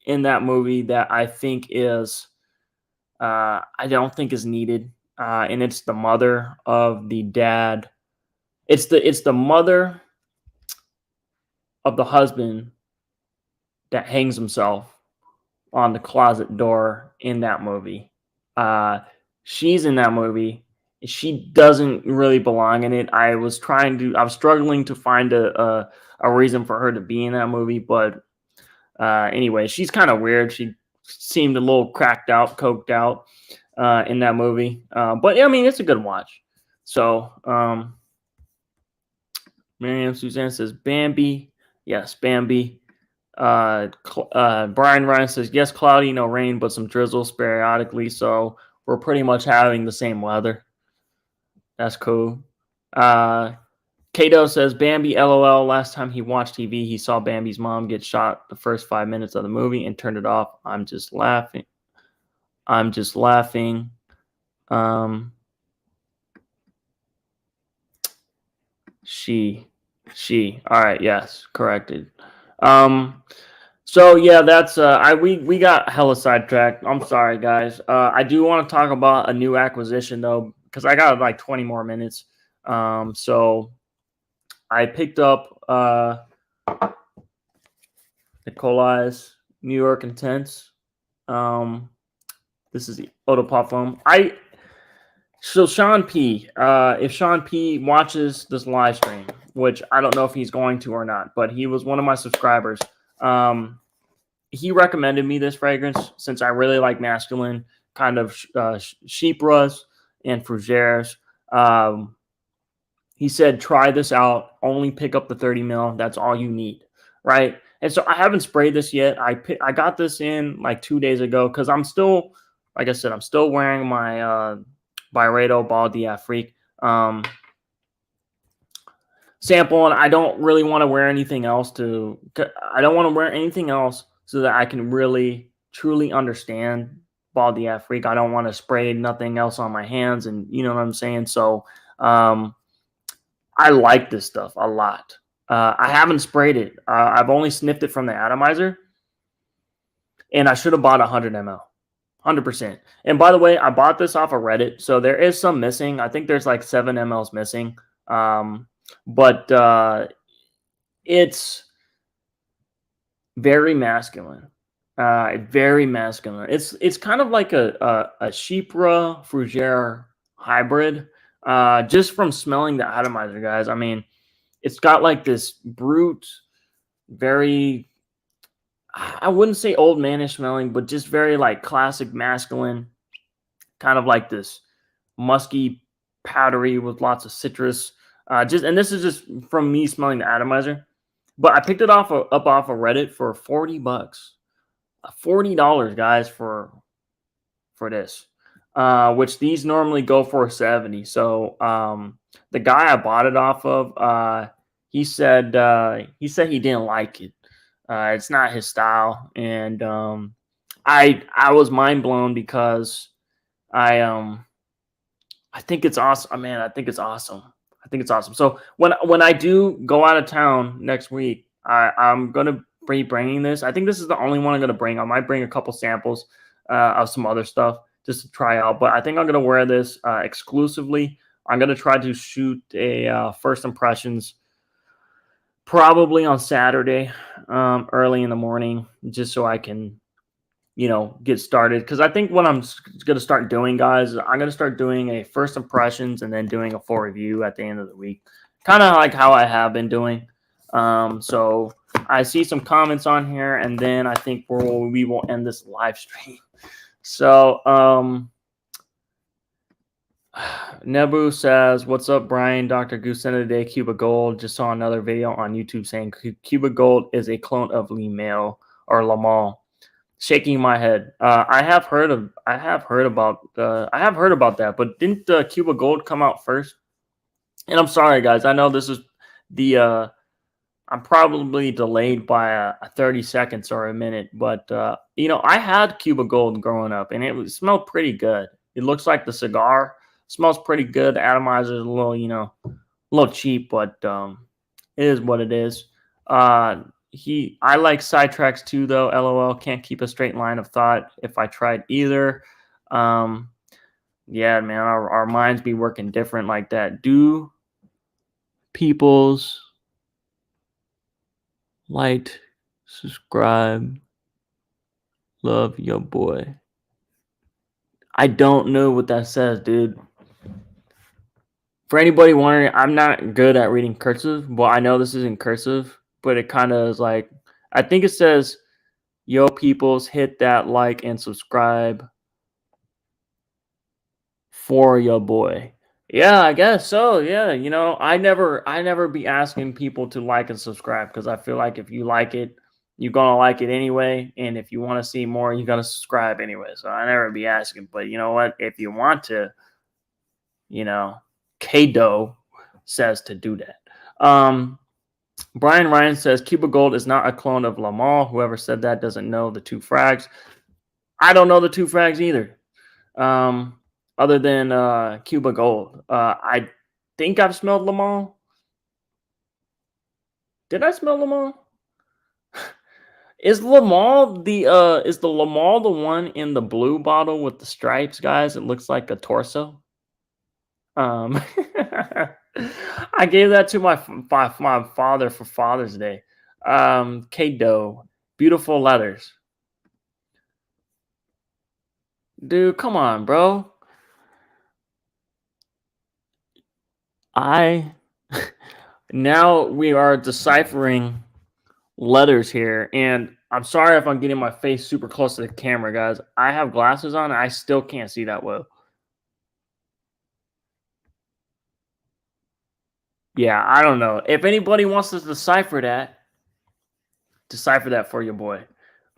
in that movie that I think is, I don't think is needed. And it's the mother of the dad. It's the mother of the husband that hangs himself on the closet door in that movie. She's in that movie. She doesn't really belong in it. I was struggling to find a reason for her to be in that movie, but anyway, she's kind of weird. She seemed a little cracked out, coked out in that movie. But I mean, it's a good watch. So, Miriam Suzanne says Bambi. Yes, Bambi. Brian Ryan says, yes, cloudy, no rain, but some drizzles periodically. So we're pretty much having the same weather. That's cool. Kato says, Bambi, LOL. Last time he watched TV, he saw Bambi's mom get shot the first 5 minutes of the movie and turned it off. I'm just laughing. She. All right. Yes. Corrected. So yeah, that's we got hella sidetracked. I'm sorry, guys. I do want to talk about a new acquisition though, because I got like 20 more minutes. So I picked up Nicolaï's New York Intense. This is the Otopop foam. So Sean P, if Sean P watches this live stream, which I don't know if he's going to or not, but he was one of my subscribers. He recommended me this fragrance since I really like masculine kind of Chypres and Fougères. He said, try this out. Only pick up the 30 mil. That's all you need, right? And so I haven't sprayed this yet. I got this in like 2 days ago because I'm still, like I said, I'm still wearing my Byredo Ball d'Afrique sample, and I don't really want to wear anything else so that I can really truly understand Ball d'Afrique. I don't want to spray nothing else on my hands, and you know what I'm saying? So I like this stuff a lot. I haven't sprayed it. I've only sniffed it from the atomizer, and I should have bought 100 ml. 100%. And by the way, I bought this off of Reddit, so there is some missing. I think there's like 7 mLs missing. But it's very masculine. Very masculine. It's kind of like a Chypre Fougère hybrid. Just from smelling the atomizer, guys. I mean, it's got like this brute, very, I wouldn't say old manish smelling, but just very like classic masculine, kind of like this musky, powdery with lots of citrus. And this is just from me smelling the atomizer. But I picked it up off of Reddit for $40. $40, guys, for this. Which these normally go for 70. So the guy I bought it off of, he said he didn't like it. It's not his style, and I was mind blown because I think it's awesome. Man, I think it's awesome. So when I do go out of town next week, I'm gonna be bringing this. I think this is the only one I'm gonna bring. I might bring a couple samples of some other stuff just to try out, but I think I'm gonna wear this exclusively. I'm gonna try to shoot a first impressions probably on Saturday, early in the morning, just so I can, get started. Because I think what I'm going to start doing, guys, is I'm going to start doing a first impressions and then doing a full review at the end of the week. Kind of like how I have been doing. So I see some comments on here, and then I think we will end this live stream. So Nebu says, "What's up, Brian? Dr. Goose end of the day. Cuba Gold just saw another video on YouTube saying Cuba Gold is a clone of Limail or Lamal." Shaking my head. I have heard of. I have heard about. I have heard about that. But didn't Cuba Gold come out first? And I'm sorry, guys. I know this is the. I'm probably delayed by a 30 seconds or a minute, but I had Cuba Gold growing up, and it smelled pretty good. It looks like the cigar smells pretty good. The atomizer is a little, a little cheap, but it is what it is. I like sidetracks too, though. LOL, can't keep a straight line of thought if I tried either. Um, yeah, man, our minds be working different like that. Do people's like, subscribe, love your boy? I don't know what that says, dude. For anybody wondering, I'm not good at reading cursive. Well, I know this isn't cursive, but it kind of is like, I think it says, yo, peoples, hit that like and subscribe for your boy. Yeah, I guess so. Yeah, I never be asking people to like and subscribe because I feel like if you like it, you're gonna like it anyway. And if you want to see more, you gotta subscribe anyway. So I never be asking. But you know what? If you want to, you know, Kado says to do that. Brian Ryan says Cuba Gold is not a clone of Lamal. Whoever said that doesn't know the two frags. I don't know the two frags either. Other than Cuba Gold. I think I've smelled Lamal. Did I smell Lamal? Is the Lamal the one in the blue bottle with the stripes, guys? It looks like a torso. Um, I gave that to my father for Father's Day. Kado, beautiful letters, dude. Come on, bro. I now we are deciphering letters here, and I'm sorry if I'm getting my face super close to the camera, guys. I have glasses on, and I still can't see that well. Yeah, I don't know. If anybody wants to decipher that for your boy.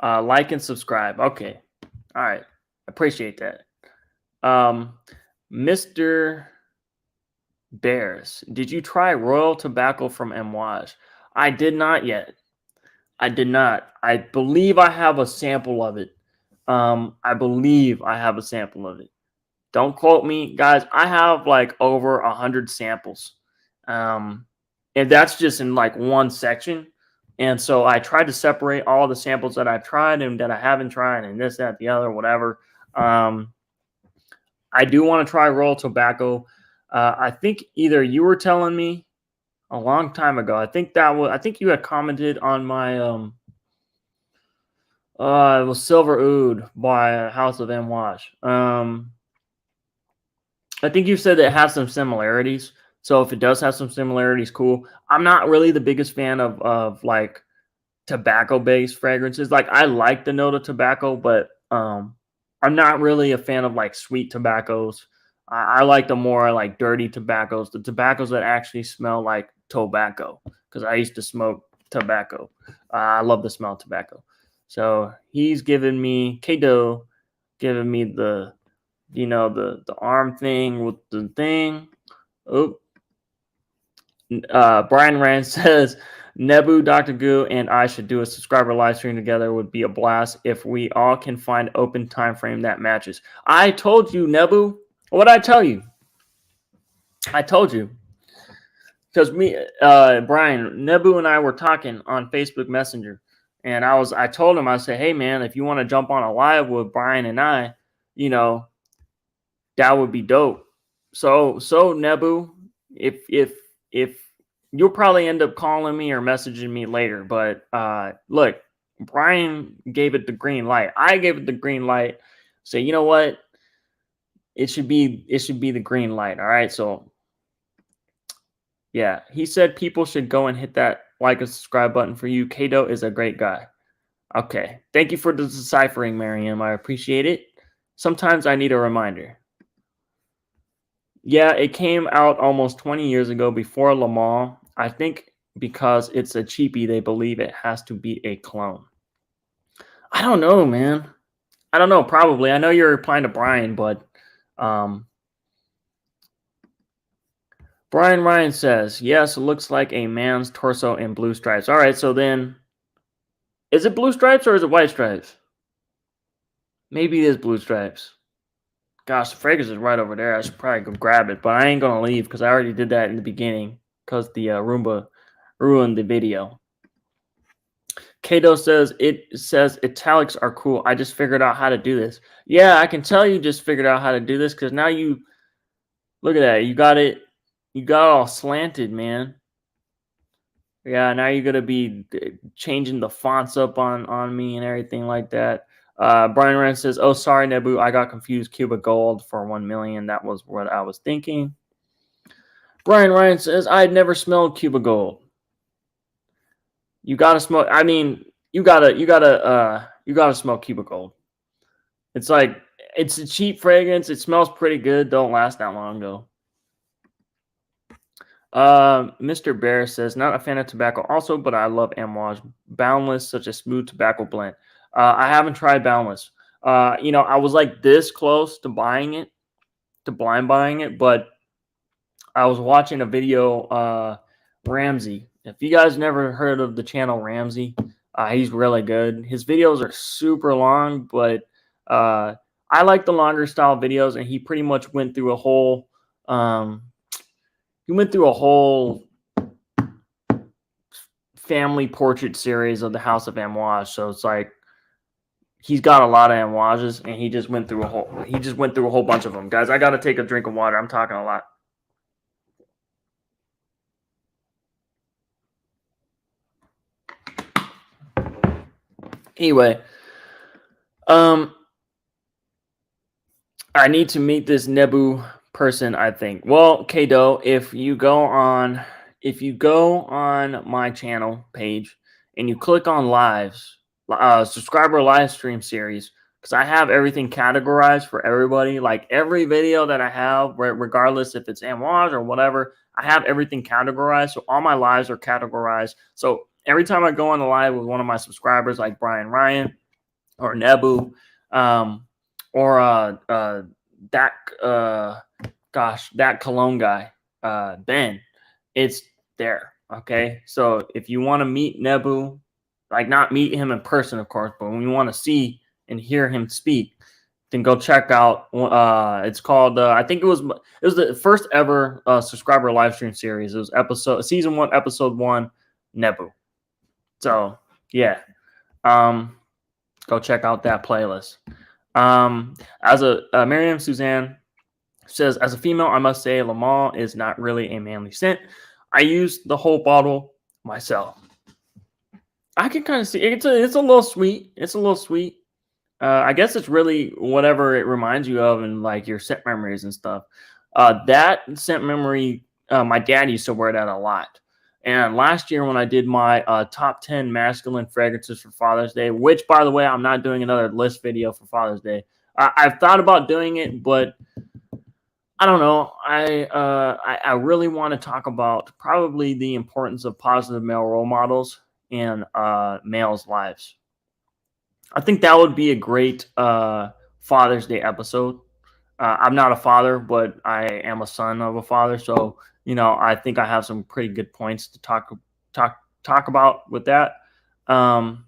Like and subscribe. Okay. All right. Appreciate that. Mr. Bears, did you try Royal Tobacco from Amouage? I did not yet. I did not. I believe I have a sample of it. I believe I have a sample of it. Don't quote me, guys. I have like over 100 samples. Um, and that's just in like one section. And so I tried to separate all the samples that I've tried and that I haven't tried, and this, that, the other, whatever. I do want to try Royal Tobacco. I think either you were telling me a long time ago. I think you had commented on my it was Silver Oud by House of M Wash. I think you said that it has some similarities. So if it does have some similarities, cool. I'm not really the biggest fan of like tobacco based fragrances. Like I like the note of tobacco, but I'm not really a fan of like sweet tobaccos. I like the more like dirty tobaccos, the tobaccos that actually smell like tobacco. Because I used to smoke tobacco. I love the smell of tobacco. So he's giving me Kado, giving me the arm thing with the thing. Oh, Brian Rand says Nebu, Dr. Goo, and I should do a subscriber live stream together. Would be a blast if we all can find open time frame that matches. I told you, Nebu. What did I tell you? I told you because Brian, Nebu, and I were talking on Facebook Messenger, and I told him, I said, hey man, if you want to jump on a live with Brian and I, that would be dope. So Nebu, if you'll probably end up calling me or messaging me later, but look, Brian gave it the green light. I gave it the green light. Say, you know what? It should be the green light. All right. So yeah, he said people should go and hit that like and subscribe button for you. Kato is a great guy. Okay. Thank you for the deciphering, Mariam. I appreciate it. Sometimes I need a reminder. Yeah, it came out almost 20 years ago before Le Mans. I think because it's a cheapie, they believe it has to be a clone. I don't know, man. I don't know. Probably. I know you're replying to Brian, but um, Brian Ryan says yes. It looks like a man's torso in blue stripes. All right, so then is it blue stripes or is it white stripes? Maybe it is blue stripes. Gosh, the fragrance is right over there. I should probably go grab it, but I ain't gonna leave because I already did that in the beginning because the Roomba ruined the video. Kato says italics are cool. I just figured out how to do this. Yeah, I can tell you just figured out how to do this because now you look at that. You got it. You got it all slanted, man. Yeah, now you're gonna be changing the fonts up on me and everything like that. Brian Rand says, "Oh, sorry, Nebu, I got confused. Cuba Gold for 1 million. That was what I was thinking." Brian Ryan says, "I had never smelled Cuba Gold. You gotta smoke. I mean, you gotta smell Cuba Gold. It's like it's a cheap fragrance. It smells pretty good. Don't last that long though." Mr. Bear says, not a fan of tobacco also, but I love Amouage. Boundless, such a smooth tobacco blend. I haven't tried Boundless. I was like this close to buying it, to blind buying it, but I was watching a video, Ramsey. If you guys never heard of the channel Ramsey, he's really good. His videos are super long, but I like the longer style videos, and he pretty much went through a whole family portrait series of the House of Amouage. So it's like he's got a lot of Amouages, and he just went through a whole bunch of them. Guys, I gotta take a drink of water. I'm talking a lot. Anyway, I need to meet this Nebu person, I think. Well, Kado, if you go on my channel page and you click on lives, subscriber live stream series, because I have everything categorized for everybody. Like every video that I have, regardless if it's Amouage or whatever, I have everything categorized. So all my lives are categorized. So every time I go on the live with one of my subscribers, like Brian Ryan or Nebu, or that that Cologne guy, Ben, it's there. Okay, so if you want to meet Nebu, like not meet him in person, of course, but when you want to see and hear him speak, then go check out. It's called. I think it was the first ever subscriber live stream series. It was season 1, episode 1, Nebu. So yeah, go check out that playlist. As a Miriam Suzanne says, as a female, I must say Le Mans is not really a manly scent. I use the whole bottle myself. I can kind of see it's a little sweet. It's a little sweet. I guess it's really whatever it reminds you of and like your scent memories and stuff. That scent memory, my dad used to wear that a lot. And last year when I did my top 10 masculine fragrances for Father's Day, which by the way, I'm not doing another list video for Father's Day. I've thought about doing it, but I don't know. I really want to talk about probably the importance of positive male role models in males' lives. I think that would be a great Father's Day episode. I'm not a father, but I am a son of a father, so I think I have some pretty good points to talk about with that. Brian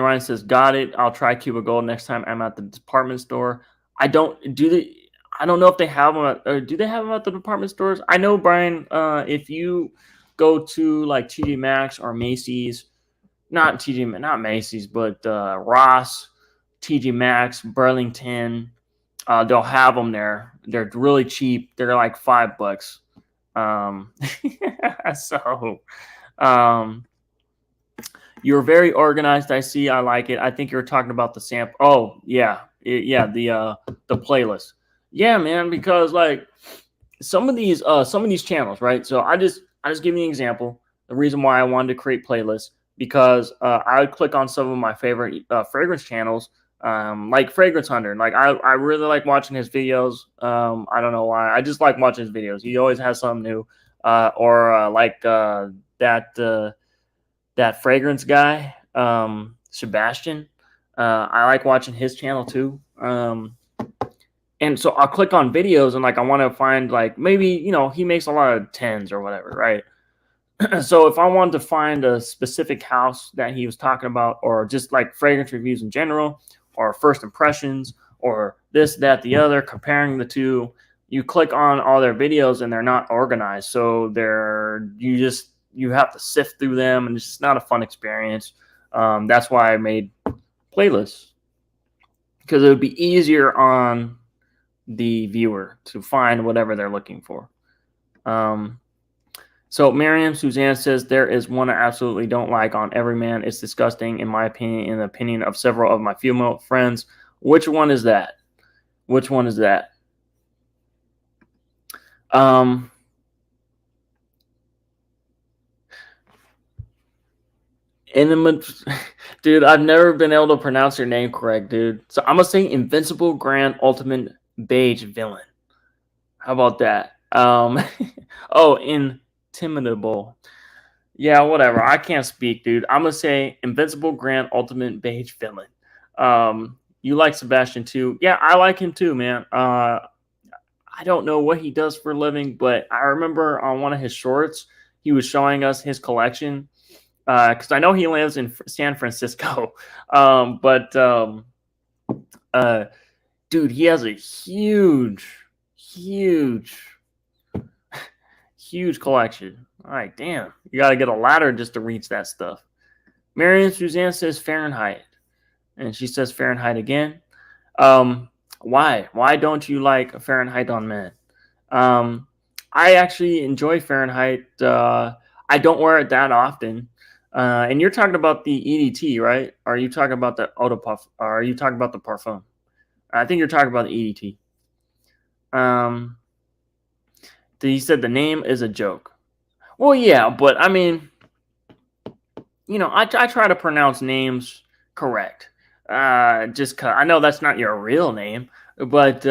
Ryan says, "Got it. I'll try Cuba Gold next time I'm at the department store." I don't know if they have them or do they have them at the department stores? I know, Brian, if you go to like TJ Maxx or Macy's, not Macy's, but Ross, TJ Maxx, Burlington, they'll have them there. They're really cheap. They're like $5. So, you're very organized. I see. I like it. I think you're talking about the sample. Oh yeah, the playlist. Yeah, man, because like some of these channels, right? So I just give you an example. The reason why I wanted to create playlists because I would click on some of my favorite fragrance channels. like Fragrance Hunter. Like I really like watching his videos. I don't know why. I just like watching his videos. He always has something new. That fragrance guy, Sebastian. I like watching his channel too. And so I'll click on videos and like I want to find like maybe he makes a lot of tens or whatever, right? So if I wanted to find a specific house that he was talking about, or just like fragrance reviews in general, or first impressions, or this, that, the other, comparing the two, you click on all their videos and they're not organized. So you have to sift through them, and it's just not a fun experience. That's why I made playlists, because it would be easier on the viewer to find whatever they're looking for. So Miriam Suzanne says there is one I absolutely don't like on Everyman. It's disgusting, in my opinion, in the opinion of several of my female friends. Which one is that? Which one is that? Dude, I've never been able to pronounce your name correct, dude. So I'm gonna say Invincible Grand Ultimate Beige Villain. How about that? Oh, Intimidable. Yeah, whatever. I can't speak, dude. I'm gonna say Invincible Grand Ultimate Beige Villain. You like Sebastian too? Yeah, I like him too, man. I don't know what he does for a living, but I remember on one of his shorts, he was showing us his collection. Because I know he lives in San Francisco. Dude, he has a huge collection. All right, damn. You got to get a ladder just to reach that stuff. Marion Suzanne says Fahrenheit. And she says Fahrenheit again. Why? Why don't you like Fahrenheit on Men? I actually enjoy Fahrenheit. I don't wear it that often. And you're talking about the EDT, right? Or are you talking about the Eau de Puff? Or are you talking about the Parfum? I think you're talking about the EDT. He said the name is a joke. Well, yeah, but I mean, I try to pronounce names correct. Just cause I know that's not your real name, but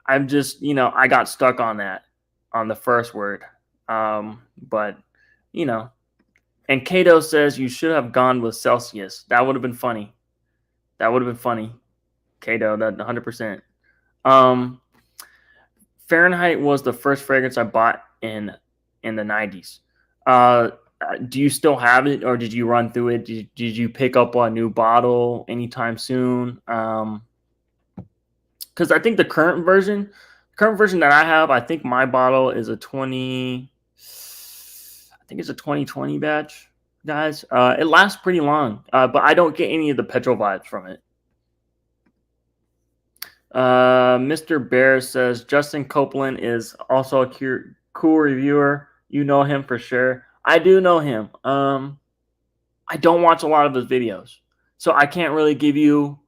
I'm just, I got stuck on that, on the first word. But and Cato says you should have gone with Celsius. That would have been funny. Cato, that 100%. Fahrenheit was the first fragrance I bought in the 90s. Do you still have it, or did you run through it? Did you pick up a new bottle anytime soon? Because I think the current version that I have, I think my bottle is a 2020 batch, guys. It lasts pretty long, but I don't get any of the petrol vibes from it. Mr. Bear says Justin Copeland is also a cool reviewer. You know him for sure. I do know him. I don't watch a lot of his videos, so I can't really give you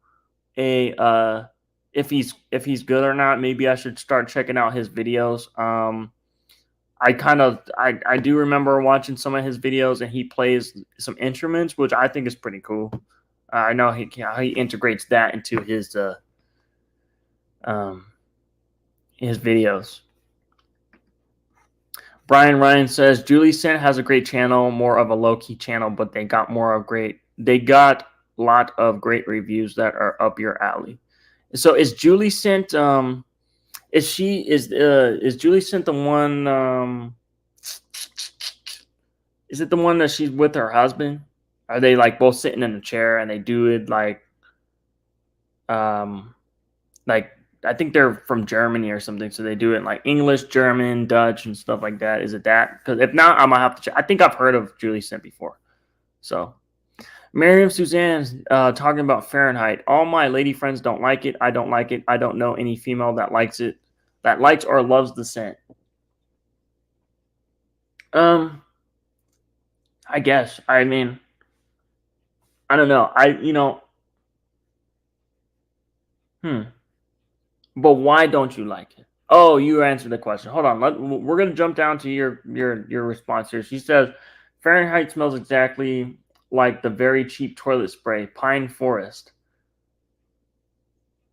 a if he's good or not. Maybe I should start checking out his videos. I do remember watching some of his videos, and he plays some instruments, which I think is pretty cool. I know he integrates that into his videos. Brian Ryan says Julie Scent has a great channel, more of a low key channel, but they got a lot of great reviews that are up your alley. So is Julie Scent is Julie Scent the one is it the one that she's with her husband? Are they like both sitting in a chair and they do it like I think they're from Germany or something, so they do it in like English, German, Dutch, and stuff like that. Is it that? Because if not, I'm gonna have to check. I think I've heard of Julie Scent before. So, Miriam Suzanne talking about Fahrenheit. All my lady friends don't like it. I don't like it. I don't know any female that likes it, that likes or loves the scent. I guess. I mean, I don't know. But why don't you like it? Oh, you answered the question. Hold on. We're going to jump down to your response here. She says, Fahrenheit smells exactly like the very cheap toilet spray, Pine Forest.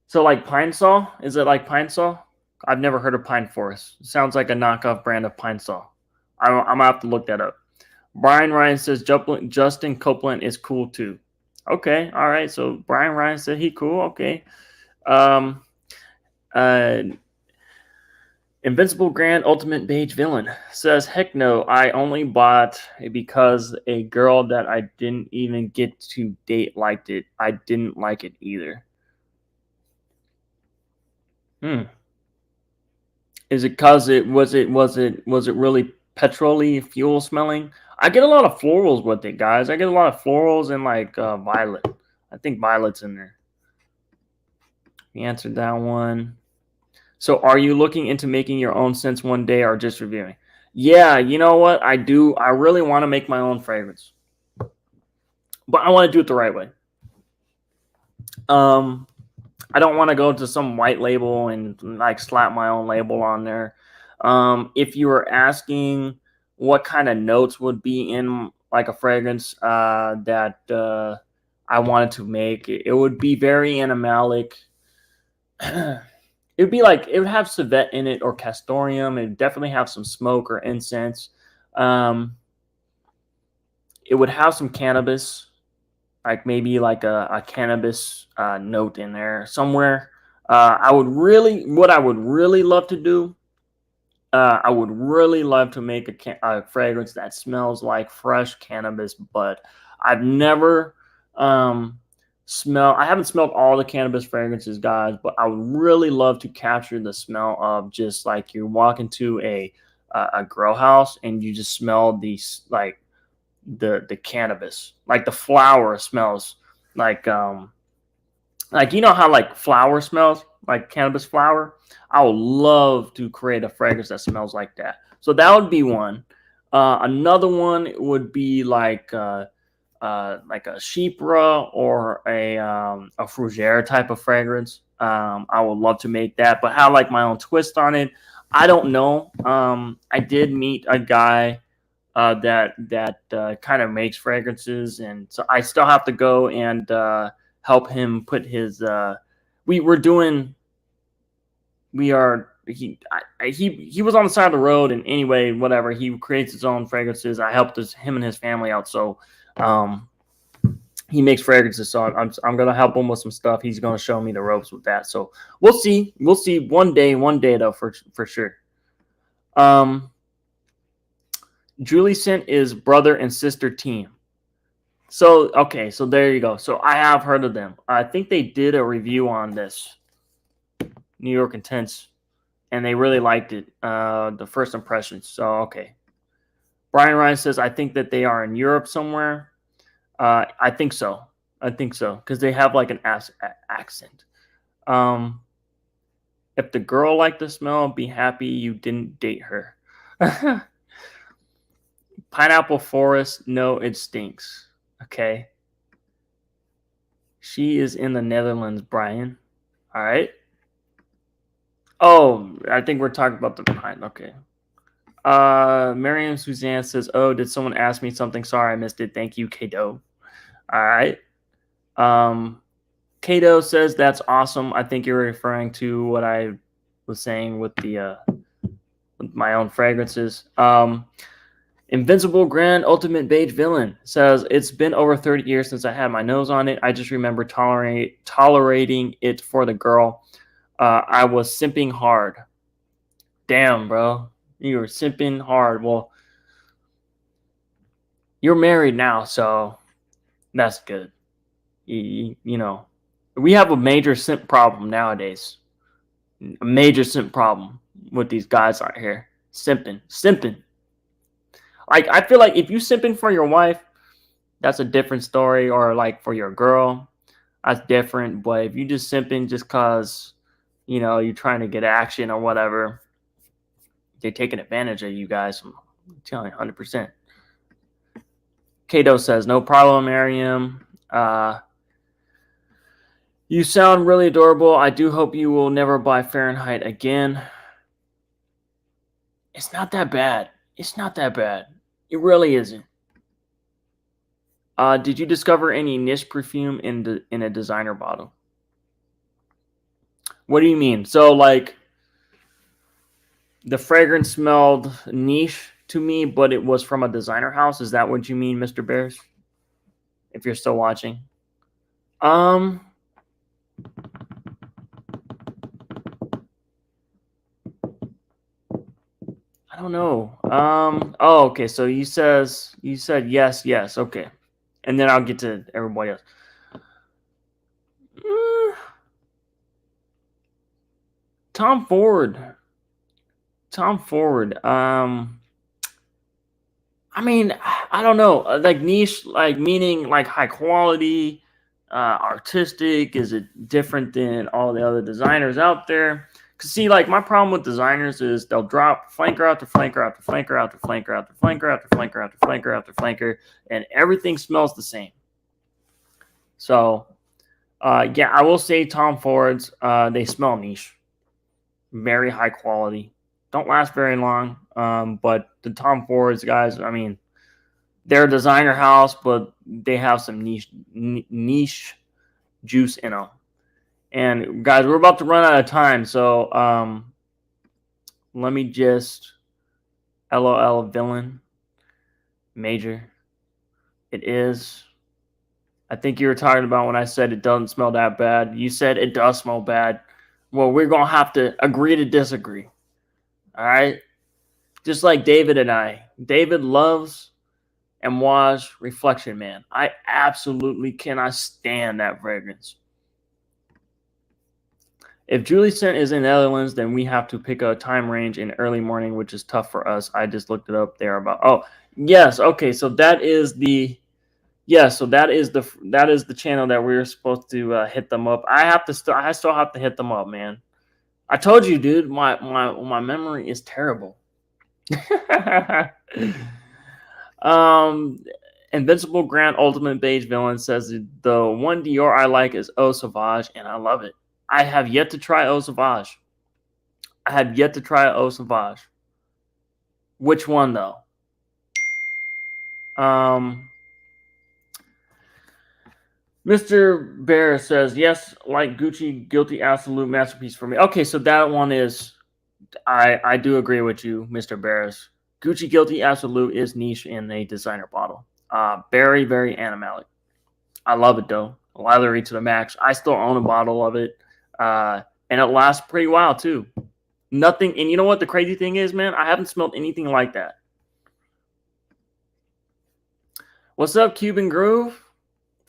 So like Pine Sol? Is it like Pine Sol? I've never heard of Pine Forest. It sounds like a knockoff brand of Pine Sol. I'm gonna have to look that up. Brian Ryan says Justin Copeland is cool too. Okay, all right. So Brian Ryan said he cool. Okay. Um, uh, Invincible Grand Ultimate Beige Villain says, heck no, I only bought it because a girl that I didn't even get to date liked it. I didn't like it either. Is it cause it really petrol-y fuel smelling? I get a lot of florals with it, guys. I get a lot of florals and like violet. I think violet's in there. We answered that one. So are you looking into making your own scents one day or just reviewing? Yeah, you know what? I do. I really want to make my own fragrance. But I want to do it the right way. I don't want to go to some white label and like slap my own label on there. If you were asking what kind of notes would be in like a fragrance that I wanted to make, it would be very animalic. It would be like it would have civet in it or castoreum. It would definitely have some smoke or incense. It would have some cannabis, like maybe like a cannabis note in there somewhere. What I would really love to do, I would really love to make a fragrance that smells like fresh cannabis, but I've never I haven't smelled all the cannabis fragrances, guys, but I would really love to capture the smell of just like you walk into a grow house and you just smell these like the cannabis, like the flower smells like you know how like flower smells like cannabis flower. I would love to create a fragrance that smells like that. So that would be one. Another one would be like a chypre or a fougere type of fragrance. I would love to make that, but have like my own twist on it. I don't know. I did meet a guy that kind of makes fragrances, and so I still have to go and help him put his. We're doing. We are he was on the side of the road, and anyway, whatever, he creates his own fragrances. I helped him and his family out, so he makes fragrances. So I'm gonna help him with some stuff. He's gonna show me the ropes with that. So we'll see one day though for sure. Julie sent is brother and sister team. So okay, so there you go. So I have heard of them. I think they did a review on this New York Intense, and they really liked it. The first impressions. So okay. Brian Ryan says, I think that they are in Europe somewhere. I think so. Because they have like an accent. If the girl liked the smell, be happy you didn't date her. Pineapple Forest, no, it stinks. Okay. She is in the Netherlands, Brian. All right. Oh, I think we're talking about the pine. Okay. Miriam Suzanne says, oh, did someone ask me something? Sorry, I missed it. Thank you, Kato. All right. Kato says that's awesome. I think you're referring to what I was saying with the with my own fragrances. Invincible Grand Ultimate Beige Villain says, it's been over 30 years since I had my nose on it. I just remember tolerating it for the girl. I was simping hard. Damn, bro. You were simping hard. Well, you're married now, so that's good. You know, we have a major simp problem nowadays. A major simp problem with these guys out here. Simping. Like, I feel like if you simping for your wife, that's a different story. Or like for your girl, that's different. But if you just simping just cause, you know, you're trying to get action or whatever, they're taking advantage of you guys. I'm telling you, 100%. Kato says, no problem, Miriam. You sound really adorable. I do hope you will never buy Fahrenheit again. It's not that bad. It really isn't. Did you discover any niche perfume in a designer bottle? What do you mean? So like the fragrance smelled niche to me, but it was from a designer house. Is that what you mean, Mr. Bears? If you're still watching. Um I don't know. Oh, okay. So you said yes, yes. Okay. And then I'll get to everybody else. Mm, Tom Ford. Tom Ford. I mean, I don't know. Like niche, like meaning like high quality, artistic. Is it different than all the other designers out there? Cause see, like my problem with designers is they'll drop flanker after flanker after flanker after flanker after flanker after flanker after flanker after flanker, and everything smells the same. So, yeah, I will say Tom Ford's. They smell niche, very high quality. Don't last very long. But the Tom Fords guys, I mean, they're a designer house, but they have some niche juice in them. And guys, we're about to run out of time, so let me just LOL villain major. It is. I think you were talking about when I said it doesn't smell that bad. You said it does smell bad. Well, we're gonna have to agree to disagree. All right. Just like David and I. David loves Amouage Reflection Man. I absolutely cannot stand that fragrance. If Julie Scent is in the Netherlands, then we have to pick a time range in early morning, which is tough for us. I just looked it up. There about yes, okay. So that is the so that is the channel that we're supposed to hit them up. I still have to hit them up, man. I told you, dude. My memory is terrible. um, Invincible Grand Ultimate Beige Villain says the one Dior I like is Eau Sauvage, and I love it. I have yet to try Eau Sauvage. I have yet to try Eau Sauvage. Which one though? Mr. Bear says yes, like Gucci, guilty absolute masterpiece for me. Okay, so that one is. I do agree with you, Mr. Bears. Gucci Guilty Absolute is niche in a designer bottle. Very, very animalic. I love it though. Leathery to the max. I still own a bottle of it. And it lasts pretty while too. Nothing, and you know what the crazy thing is, man? I haven't smelled anything like that. What's up, Cuban Groove?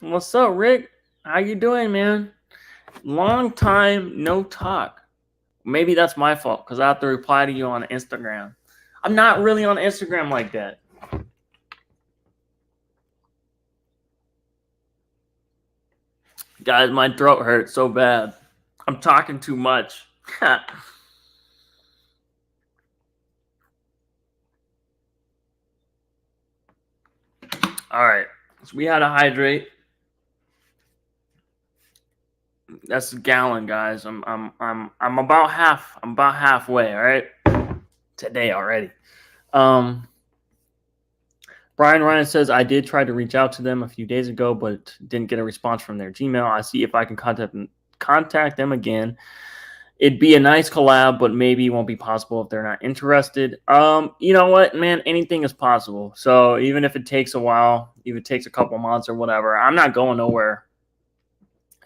What's up, Rick? How you doing, man? Long time no talk. Maybe that's my fault because I have to reply to you on Instagram. I'm not really on Instagram like that. Guys, my throat hurts so bad. I'm talking too much. All right. So we had to hydrate. That's a gallon, guys. I'm about halfway, all right? Today already. Brian Ryan says, I did try to reach out to them a few days ago, but didn't get a response from their Gmail. I see if I can contact them again. It'd be a nice collab, but maybe it won't be possible if they're not interested. You know what, man? Anything is possible. So even if it takes a while, if it takes a couple months or whatever, I'm not going nowhere.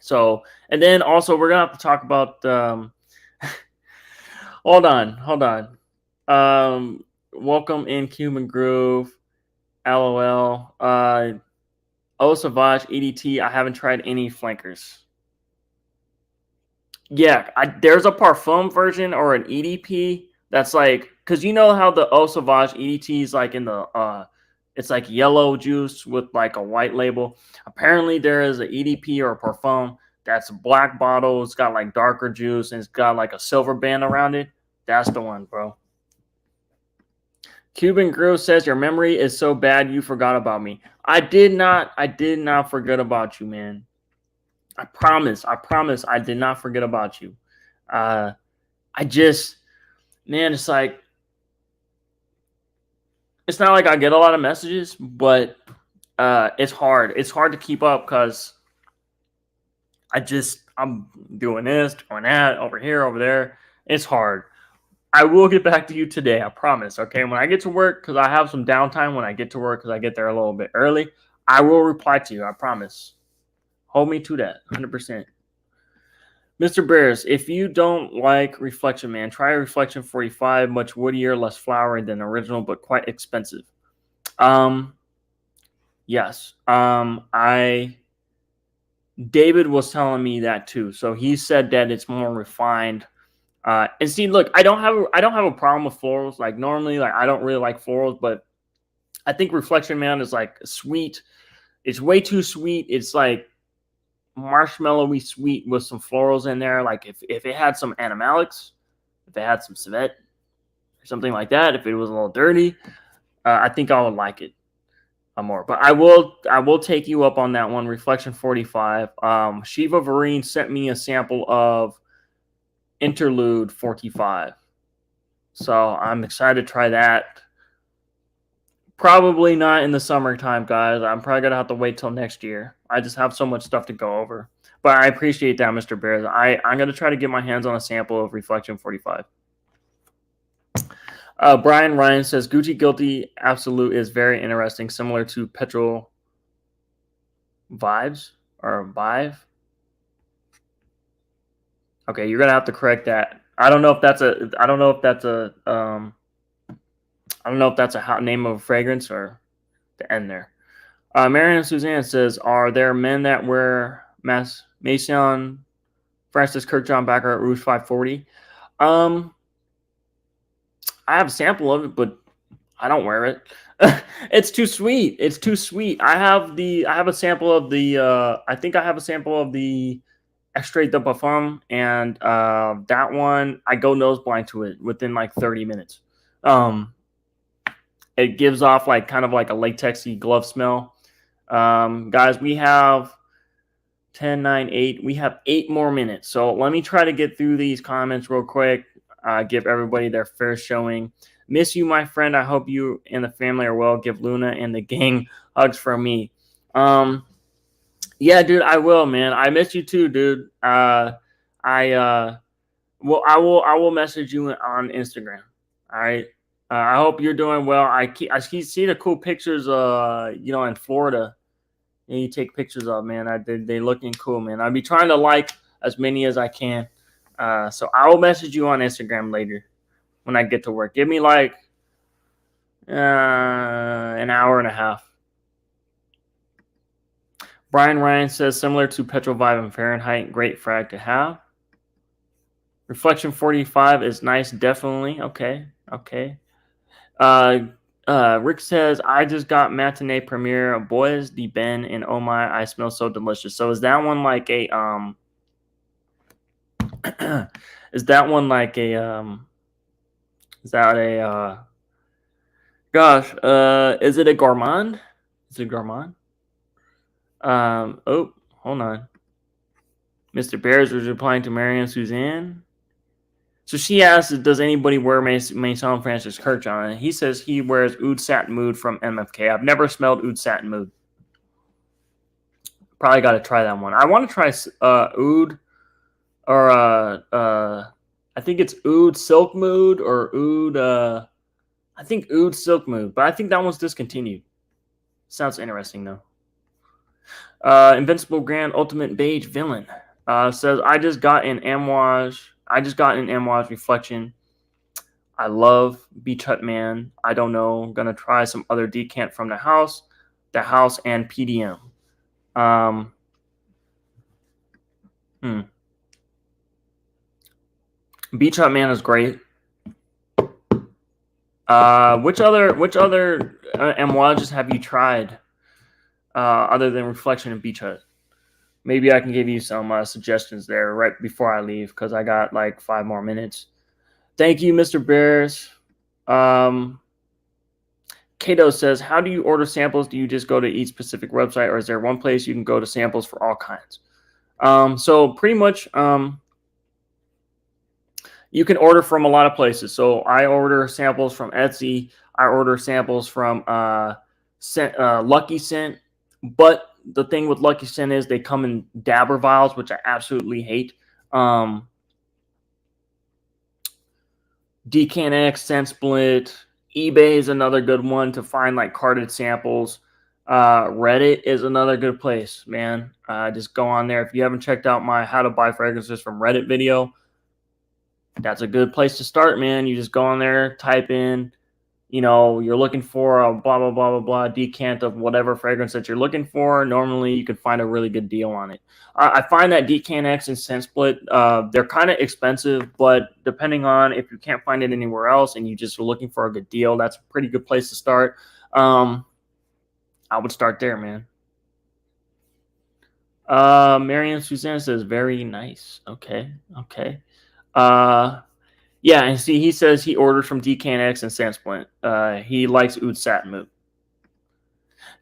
So, and then also we're gonna have to talk about. Hold on. Welcome in Cuban Groove. LOL. Eau Sauvage EDT. I haven't tried any flankers. Yeah, there's a parfum version or an EDP that's like, because you know how the Eau Sauvage EDT is like in the it's like yellow juice with like a white label. Apparently there is an EDP or a parfum that's a black bottle. It's got like darker juice and it's got like a silver band around it. That's the one, bro. Cuban Groove says your memory is so bad you forgot about me. I did not forget about you, man. I promise I did not forget about you. I just, man, it's like, it's not like I get a lot of messages, but It's hard. It's hard to keep up because I'm doing this, doing that, over here, over there. It's hard. I will get back to you today. I promise. Okay. When I get to work, because I have some downtime when I get to work, because I get there a little bit early, I will reply to you. I promise. Hold me to that. 100%. Mr. Bears, if you don't like Reflection Man, try Reflection 45, much woodier, less flowery than original, but quite expensive. Yes. David was telling me that too. So he said that it's more refined. And see, look, I don't have a problem with florals. Like normally, like I don't really like florals, but I think Reflection Man is like sweet. It's way too sweet. It's like marshmallowy sweet with some florals in there. Like if it had some animalics, if it had some civet or something like that, if it was a little dirty, I think I would like it more. But I will take you up on that one. Reflection 45. Shiva Vareen sent me a sample of Interlude 45. So I'm excited to try that. Probably not in the summertime, guys. I'm probably going to have to wait till next year. I just have so much stuff to go over. But I appreciate that, Mr. Bears. I'm going to try to get my hands on a sample of Reflection 45. Brian Ryan says, Gucci Guilty Absolute is very interesting, similar to Petrol Vibes or Vive. Okay, you're going to have to correct that. I don't know if that's a name of a fragrance or the end there. Marianne Suzanne says, are there men that wear Maison Francis Kirkjohn Baccarat Rouge 540? I have a sample of it, but I don't wear it. It's too sweet. It's too sweet. I have a sample of the I think I have a sample of the Extrait de Parfum, and that one I go nose blind to it within like 30 minutes. It gives off like kind of like a latexy glove smell. Guys, we have 10, 9, 8. We have 8 more minutes. So let me try to get through these comments real quick. Give everybody their fair showing. Miss you, my friend. I hope you and the family are well. Give Luna and the gang hugs from me. Yeah, dude, I will, man. I miss you too, dude. I will message you on Instagram. All right. I hope you're doing well. I keep seeing the cool pictures, in Florida. And you take pictures of, man. They looking cool, man. I'll be trying to like as many as I can. So I will message you on Instagram later when I get to work. Give me like an hour and a half. Brian Ryan says, similar to Petrol Vibe and Fahrenheit, great frag to have. Reflection 45 is nice, definitely. Okay. Rick says, I just got matinee premiere of Boys, the Ben, and oh my, I smell so delicious. So is that one like a is that a is it a gourmand? Is it gourmand? Oh, hold on. Mr. Bears was replying to Marianne Suzanne. So she asks, does anybody wear Maison Francis Kirkjohn? And he says he wears Oud Satin Mood from MFK. I've never smelled Oud Satin Mood. Probably got to try that one. I want to try Oud, or I think it's Oud Silk Mood or Oud. I think Oud Silk Mood, but I think that one's discontinued. Sounds interesting though. Invincible Grand Ultimate Beige Villain says, I just got an Amouage Reflection. I love Beach Hut Man. I don't know. Gonna try some other decant from the house and PDM. Beach Hut Man is great. Which other Amouages have you tried other than Reflection and Beach Hut? Maybe I can give you some suggestions there right before I leave because I got like 5 more minutes. Thank you, Mr. Bears. Kato says, how do you order samples? Do you just go to each specific website, or is there one place you can go to samples for all kinds? So pretty much you can order from a lot of places. So I order samples from Etsy. I order samples from Lucky Scent. But the thing with Lucky Scent is they come in dabber vials, which I absolutely hate. Um, DKNX, Scent Split, eBay is another good one to find like carded samples. Reddit is another good place, man. Just go on there. If you haven't checked out my how to buy fragrances from Reddit video, that's a good place to start, man. You just go on there, type in, you're looking for a blah, blah, blah, blah, blah decant of whatever fragrance that you're looking for. Normally, you can find a really good deal on it. I find that Decant X and Scent Split, they're kind of expensive, but depending on if you can't find it anywhere else and you just are looking for a good deal, that's a pretty good place to start. I would start there, man. Marianne Suzanne says, very nice. Okay. Yeah, and see, he says he orders from Decant X and Scent Split. He likes Oud Satin.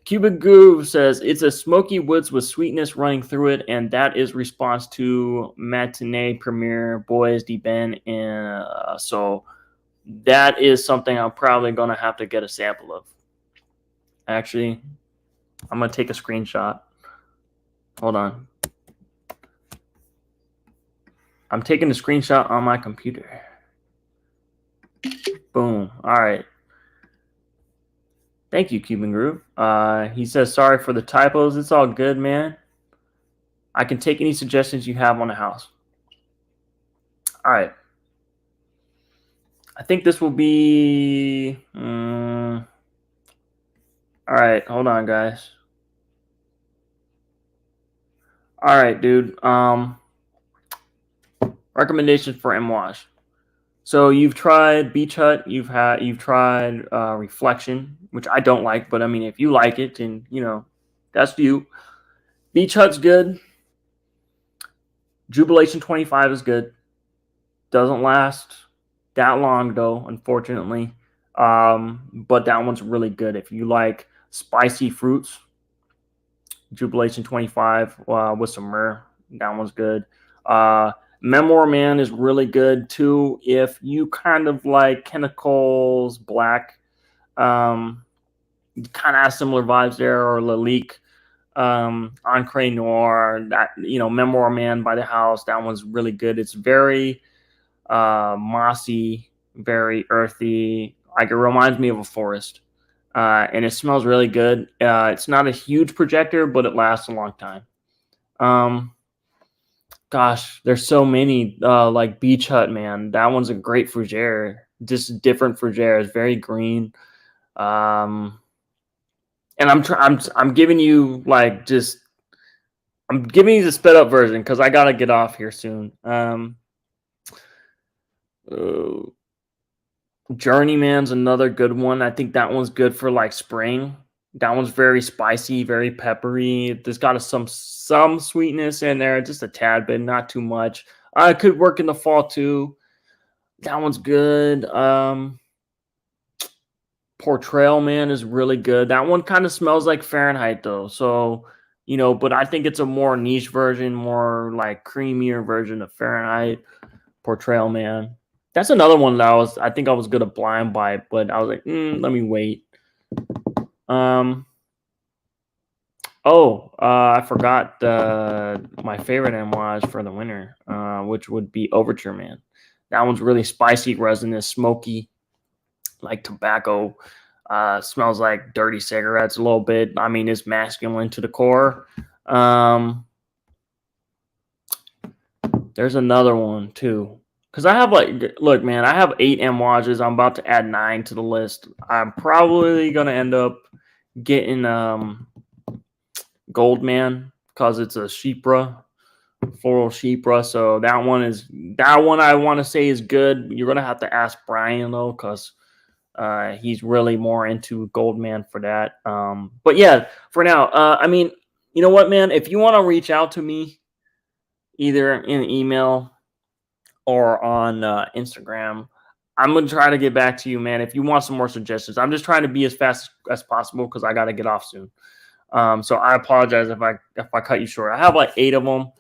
Cuban Groove says it's a smoky woods with sweetness running through it, and that is response to Matinee Premiere Boys D Ben, and so that is something I'm probably gonna have to get a sample of. Actually, I'm gonna take a screenshot. Hold on, I'm taking a screenshot on my computer. Boom. All right. Thank you, Cuban Groove. He says, sorry for the typos. It's all good, man. I can take any suggestions you have on the house. All right. I think this will be... all right. Hold on, guys. All right, dude. Recommendations for M-Wash. So you've tried Beach Hut, you've tried Reflection, which I don't like, but I mean, if you like it, then that's you. Beach Hut's good. Jubilation 25 is good. Doesn't last that long though, unfortunately. But that one's really good if you like spicy fruits. Jubilation 25 with some myrrh, that one's good. Memoir Man is really good too if you kind of like Chemicals Black. Kind of has similar vibes there, or Lalique, Encre Noir. That Memoir Man by the House. That one's really good. It's very mossy, very earthy. Like it reminds me of a forest, and it smells really good. It's not a huge projector, but it lasts a long time. Gosh, there's so many. Like Beach Hut, man, that one's a great fougere. Just different fougere. It's very green. And I'm giving you like I'm giving you the sped up version because I gotta get off here soon. Journeyman's another good one. I think that one's good for like spring. That one's very spicy, very peppery. There's got some sweetness in there, just a tad bit, not too much. It could work in the fall too. That one's good. Portrayal Man is really good. That one kind of smells like Fahrenheit though. So, but I think it's a more niche version, more like creamier version of Fahrenheit. Portrayal Man. That's another one that I think I was gonna blind buy, but I was like, let me wait. I forgot my favorite amouage for the winter, which would be Overture Man. That one's really spicy, resinous, smoky, like tobacco. Smells like dirty cigarettes a little bit. I mean, it's masculine to the core. There's another one too. Because I have look, man, I have 8 amouages. I'm about to add 9 to the list. I'm probably going to end up getting Goldman because it's a Chypre, floral Chypre. So that one I want to say is good. You're going to have to ask Brian though, because he's really more into Goldman for that. But yeah, for now, I mean, you know what, man? If you want to reach out to me, either in email or on Instagram, I'm gonna try to get back to you, man. If you want some more suggestions, I'm just trying to be as fast as possible because I got to get off soon. So I apologize if I cut you short. I have like 8 of them.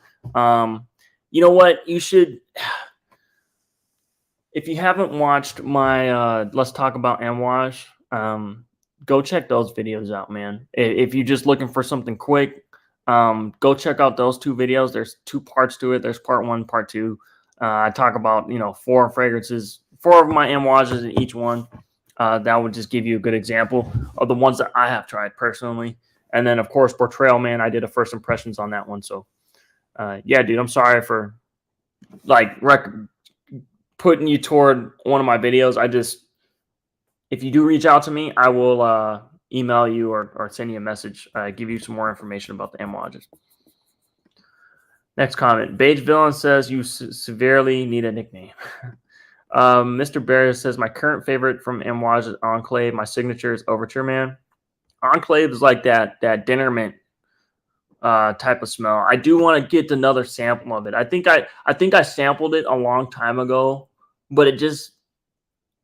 You know what? You should, if you haven't watched my Let's Talk About Amouage, go check those videos out, man. If you're just looking for something quick, go check out those 2 videos. There's 2 parts to it. There's part 1, part 2. I talk about 4 fragrances, 4 of my amouages in each one. That would just give you a good example of the ones that I have tried personally. And then, of course, Portrayal Man, I did a first impressions on that one. So, yeah, dude, I'm sorry for putting you toward one of my videos. If you do reach out to me, I will email you or send you a message, give you some more information about the amouages. Next comment. Beige Villain says you severely need a nickname. Mr. Barrier says my current favorite from amouage is Enclave. My signature is Overture Man. Enclave is like that dinner mint type of smell. I do want to get another sample of it. I think I sampled it a long time ago, but it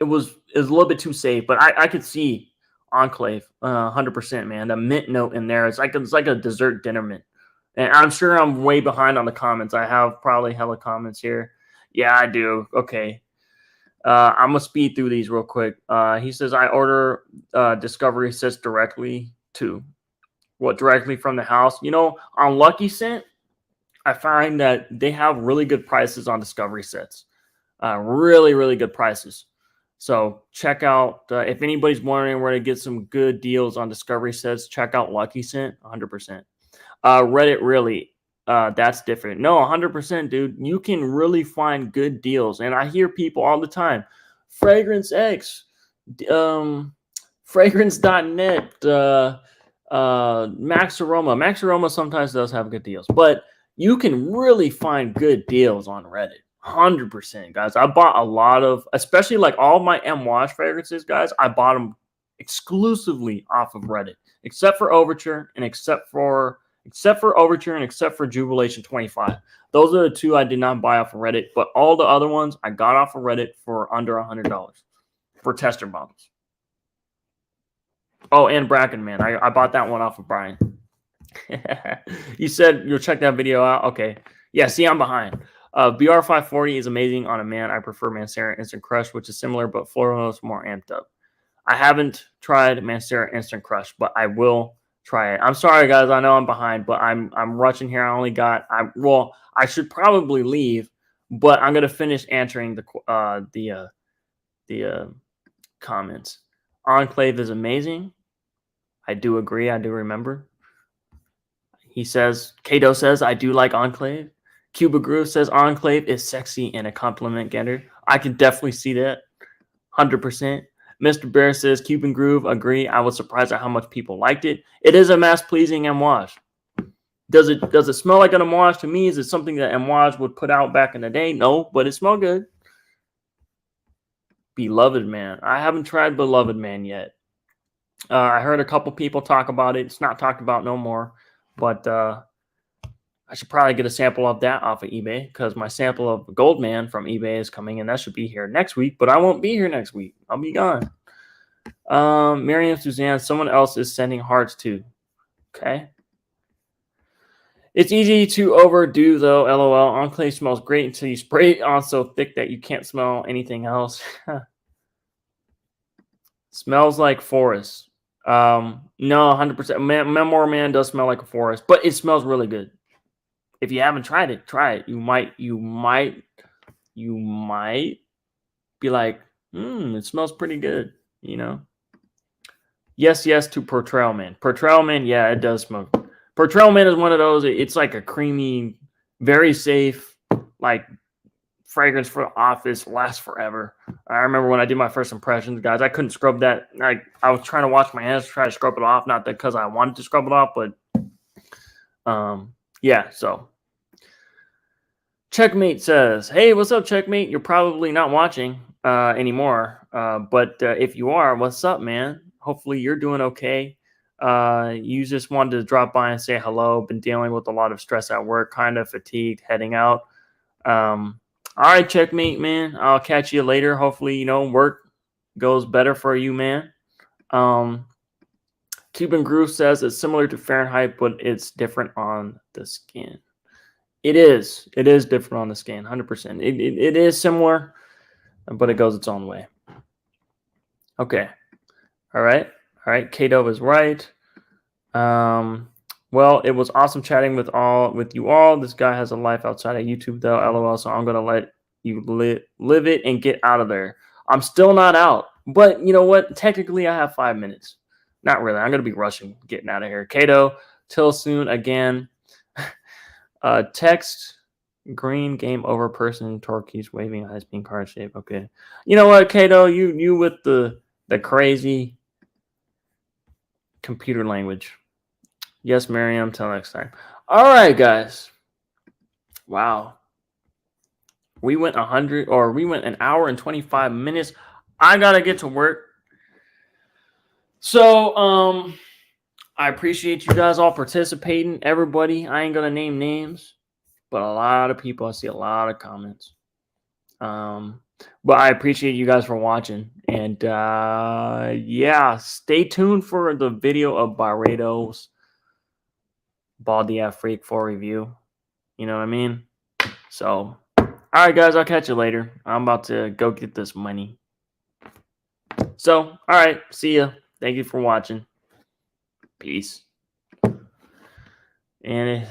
was a little bit too safe. But I could see Enclave 100%, man. The mint note in there. It's like a dessert dinner mint. And I'm sure I'm way behind on the comments. I have probably hella comments here. Yeah, I do. Okay. I'm going to speed through these real quick. He says, I order Discovery sets directly to directly from the house. On Lucky Scent, I find that they have really good prices on Discovery sets. Really, really good prices. So check out, if anybody's wondering where to get some good deals on Discovery sets, check out Lucky Scent, 100%. Reddit, really, that's different. No, 100%, dude. You can really find good deals. And I hear people all the time, Fragrance X, fragrance.net, Max Aroma. Max Aroma sometimes does have good deals, but you can really find good deals on Reddit. 100%, guys. I bought a lot of, especially like all my amouage fragrances, guys. I bought them exclusively off of Reddit, except for Overture and except for Overture and except for Jubilation 25. Those are the 2 I did not buy off of Reddit, but all the other ones I got off of Reddit for under $100 for tester bottles. Oh, and Bracken, man. I bought that one off of Brian. You said you'll check that video out? Okay. Yeah, see, I'm behind. BR540 is amazing on a man. I prefer Mancera Instant Crush, which is similar, but floral notes more amped up. I haven't tried Mancera Instant Crush, but I will try it. I'm sorry, guys. I know I'm behind, but I'm rushing here. I should probably leave, but I'm gonna finish answering the comments. Enclave is amazing. I do agree. I do remember. He says, Kato says, I do like Enclave. Cuba Groove says Enclave is sexy and a compliment getter. I can definitely see that. 100%. Mr. Bear says, Cuban Groove, agree. I was surprised at how much people liked it. It is a mass-pleasing amouage. Does it smell like an amouage to me? Is it something that amouage would put out back in the day? No, but it smelled good. Beloved Man. I haven't tried Beloved Man yet. I heard a couple people talk about it. It's not talked about no more. But I should probably get a sample of that off of eBay because my sample of Goldman from eBay is coming, and that should be here next week. But I won't be here next week. I'll be gone. Miriam Suzanne, someone else is sending hearts too. Okay. It's easy to overdo though. LOL. Enclave smells great until you spray it on so thick that you can't smell anything else. Smells like forest. No, 100%. Memoir Man does smell like a forest, but it smells really good. If you haven't tried it, try it. You might be like, it smells pretty good, Yes to Portrayal Man. Portrayal Man, yeah, it does smell. Portrayal Man is one of those, it's like a creamy, very safe, like fragrance for the office, lasts forever. I remember when I did my first impressions, guys, I couldn't scrub that. I was trying to wash my hands to try to scrub it off, not that because I wanted to scrub it off, but yeah, so Checkmate says, hey, what's up, Checkmate? You're probably not watching anymore, but if you are, what's up, man? Hopefully you're doing okay. You just wanted to drop by and say hello. Been dealing with a lot of stress at work, kind of fatigued, heading out. All right, Checkmate, man. I'll catch you later. Hopefully, work goes better for you, man. Cuban Groove says it's similar to Fahrenheit, but it's different on the skin. It is different on the skin, 100%. It is similar, but it goes its own way. Okay. All right. All right, Kato is right. Well, it was awesome chatting with you all. This guy has a life outside of YouTube though, LOL. So I'm gonna let you live it and get out of there. I'm still not out, but you know what? Technically, I have 5 minutes. Not really. I'm gonna be rushing, getting out of here. Kato, till soon again. Text green game over person turkeys waving eyes being card shape. Okay. You know what, Kato? You with the crazy computer language. Yes, Miriam. Till next time. All right, guys. Wow. We went an hour and 25 minutes. I gotta get to work. So, I appreciate you guys all participating. Everybody, I ain't gonna name names, but a lot of people. I see a lot of comments. But I appreciate you guys for watching. And yeah, stay tuned for the video of Barredo's Baldy F Freak 4 review. You know what I mean? So, all right, guys, I'll catch you later. I'm about to go get this money. So, all right, see ya. Thank you for watching. Peace. And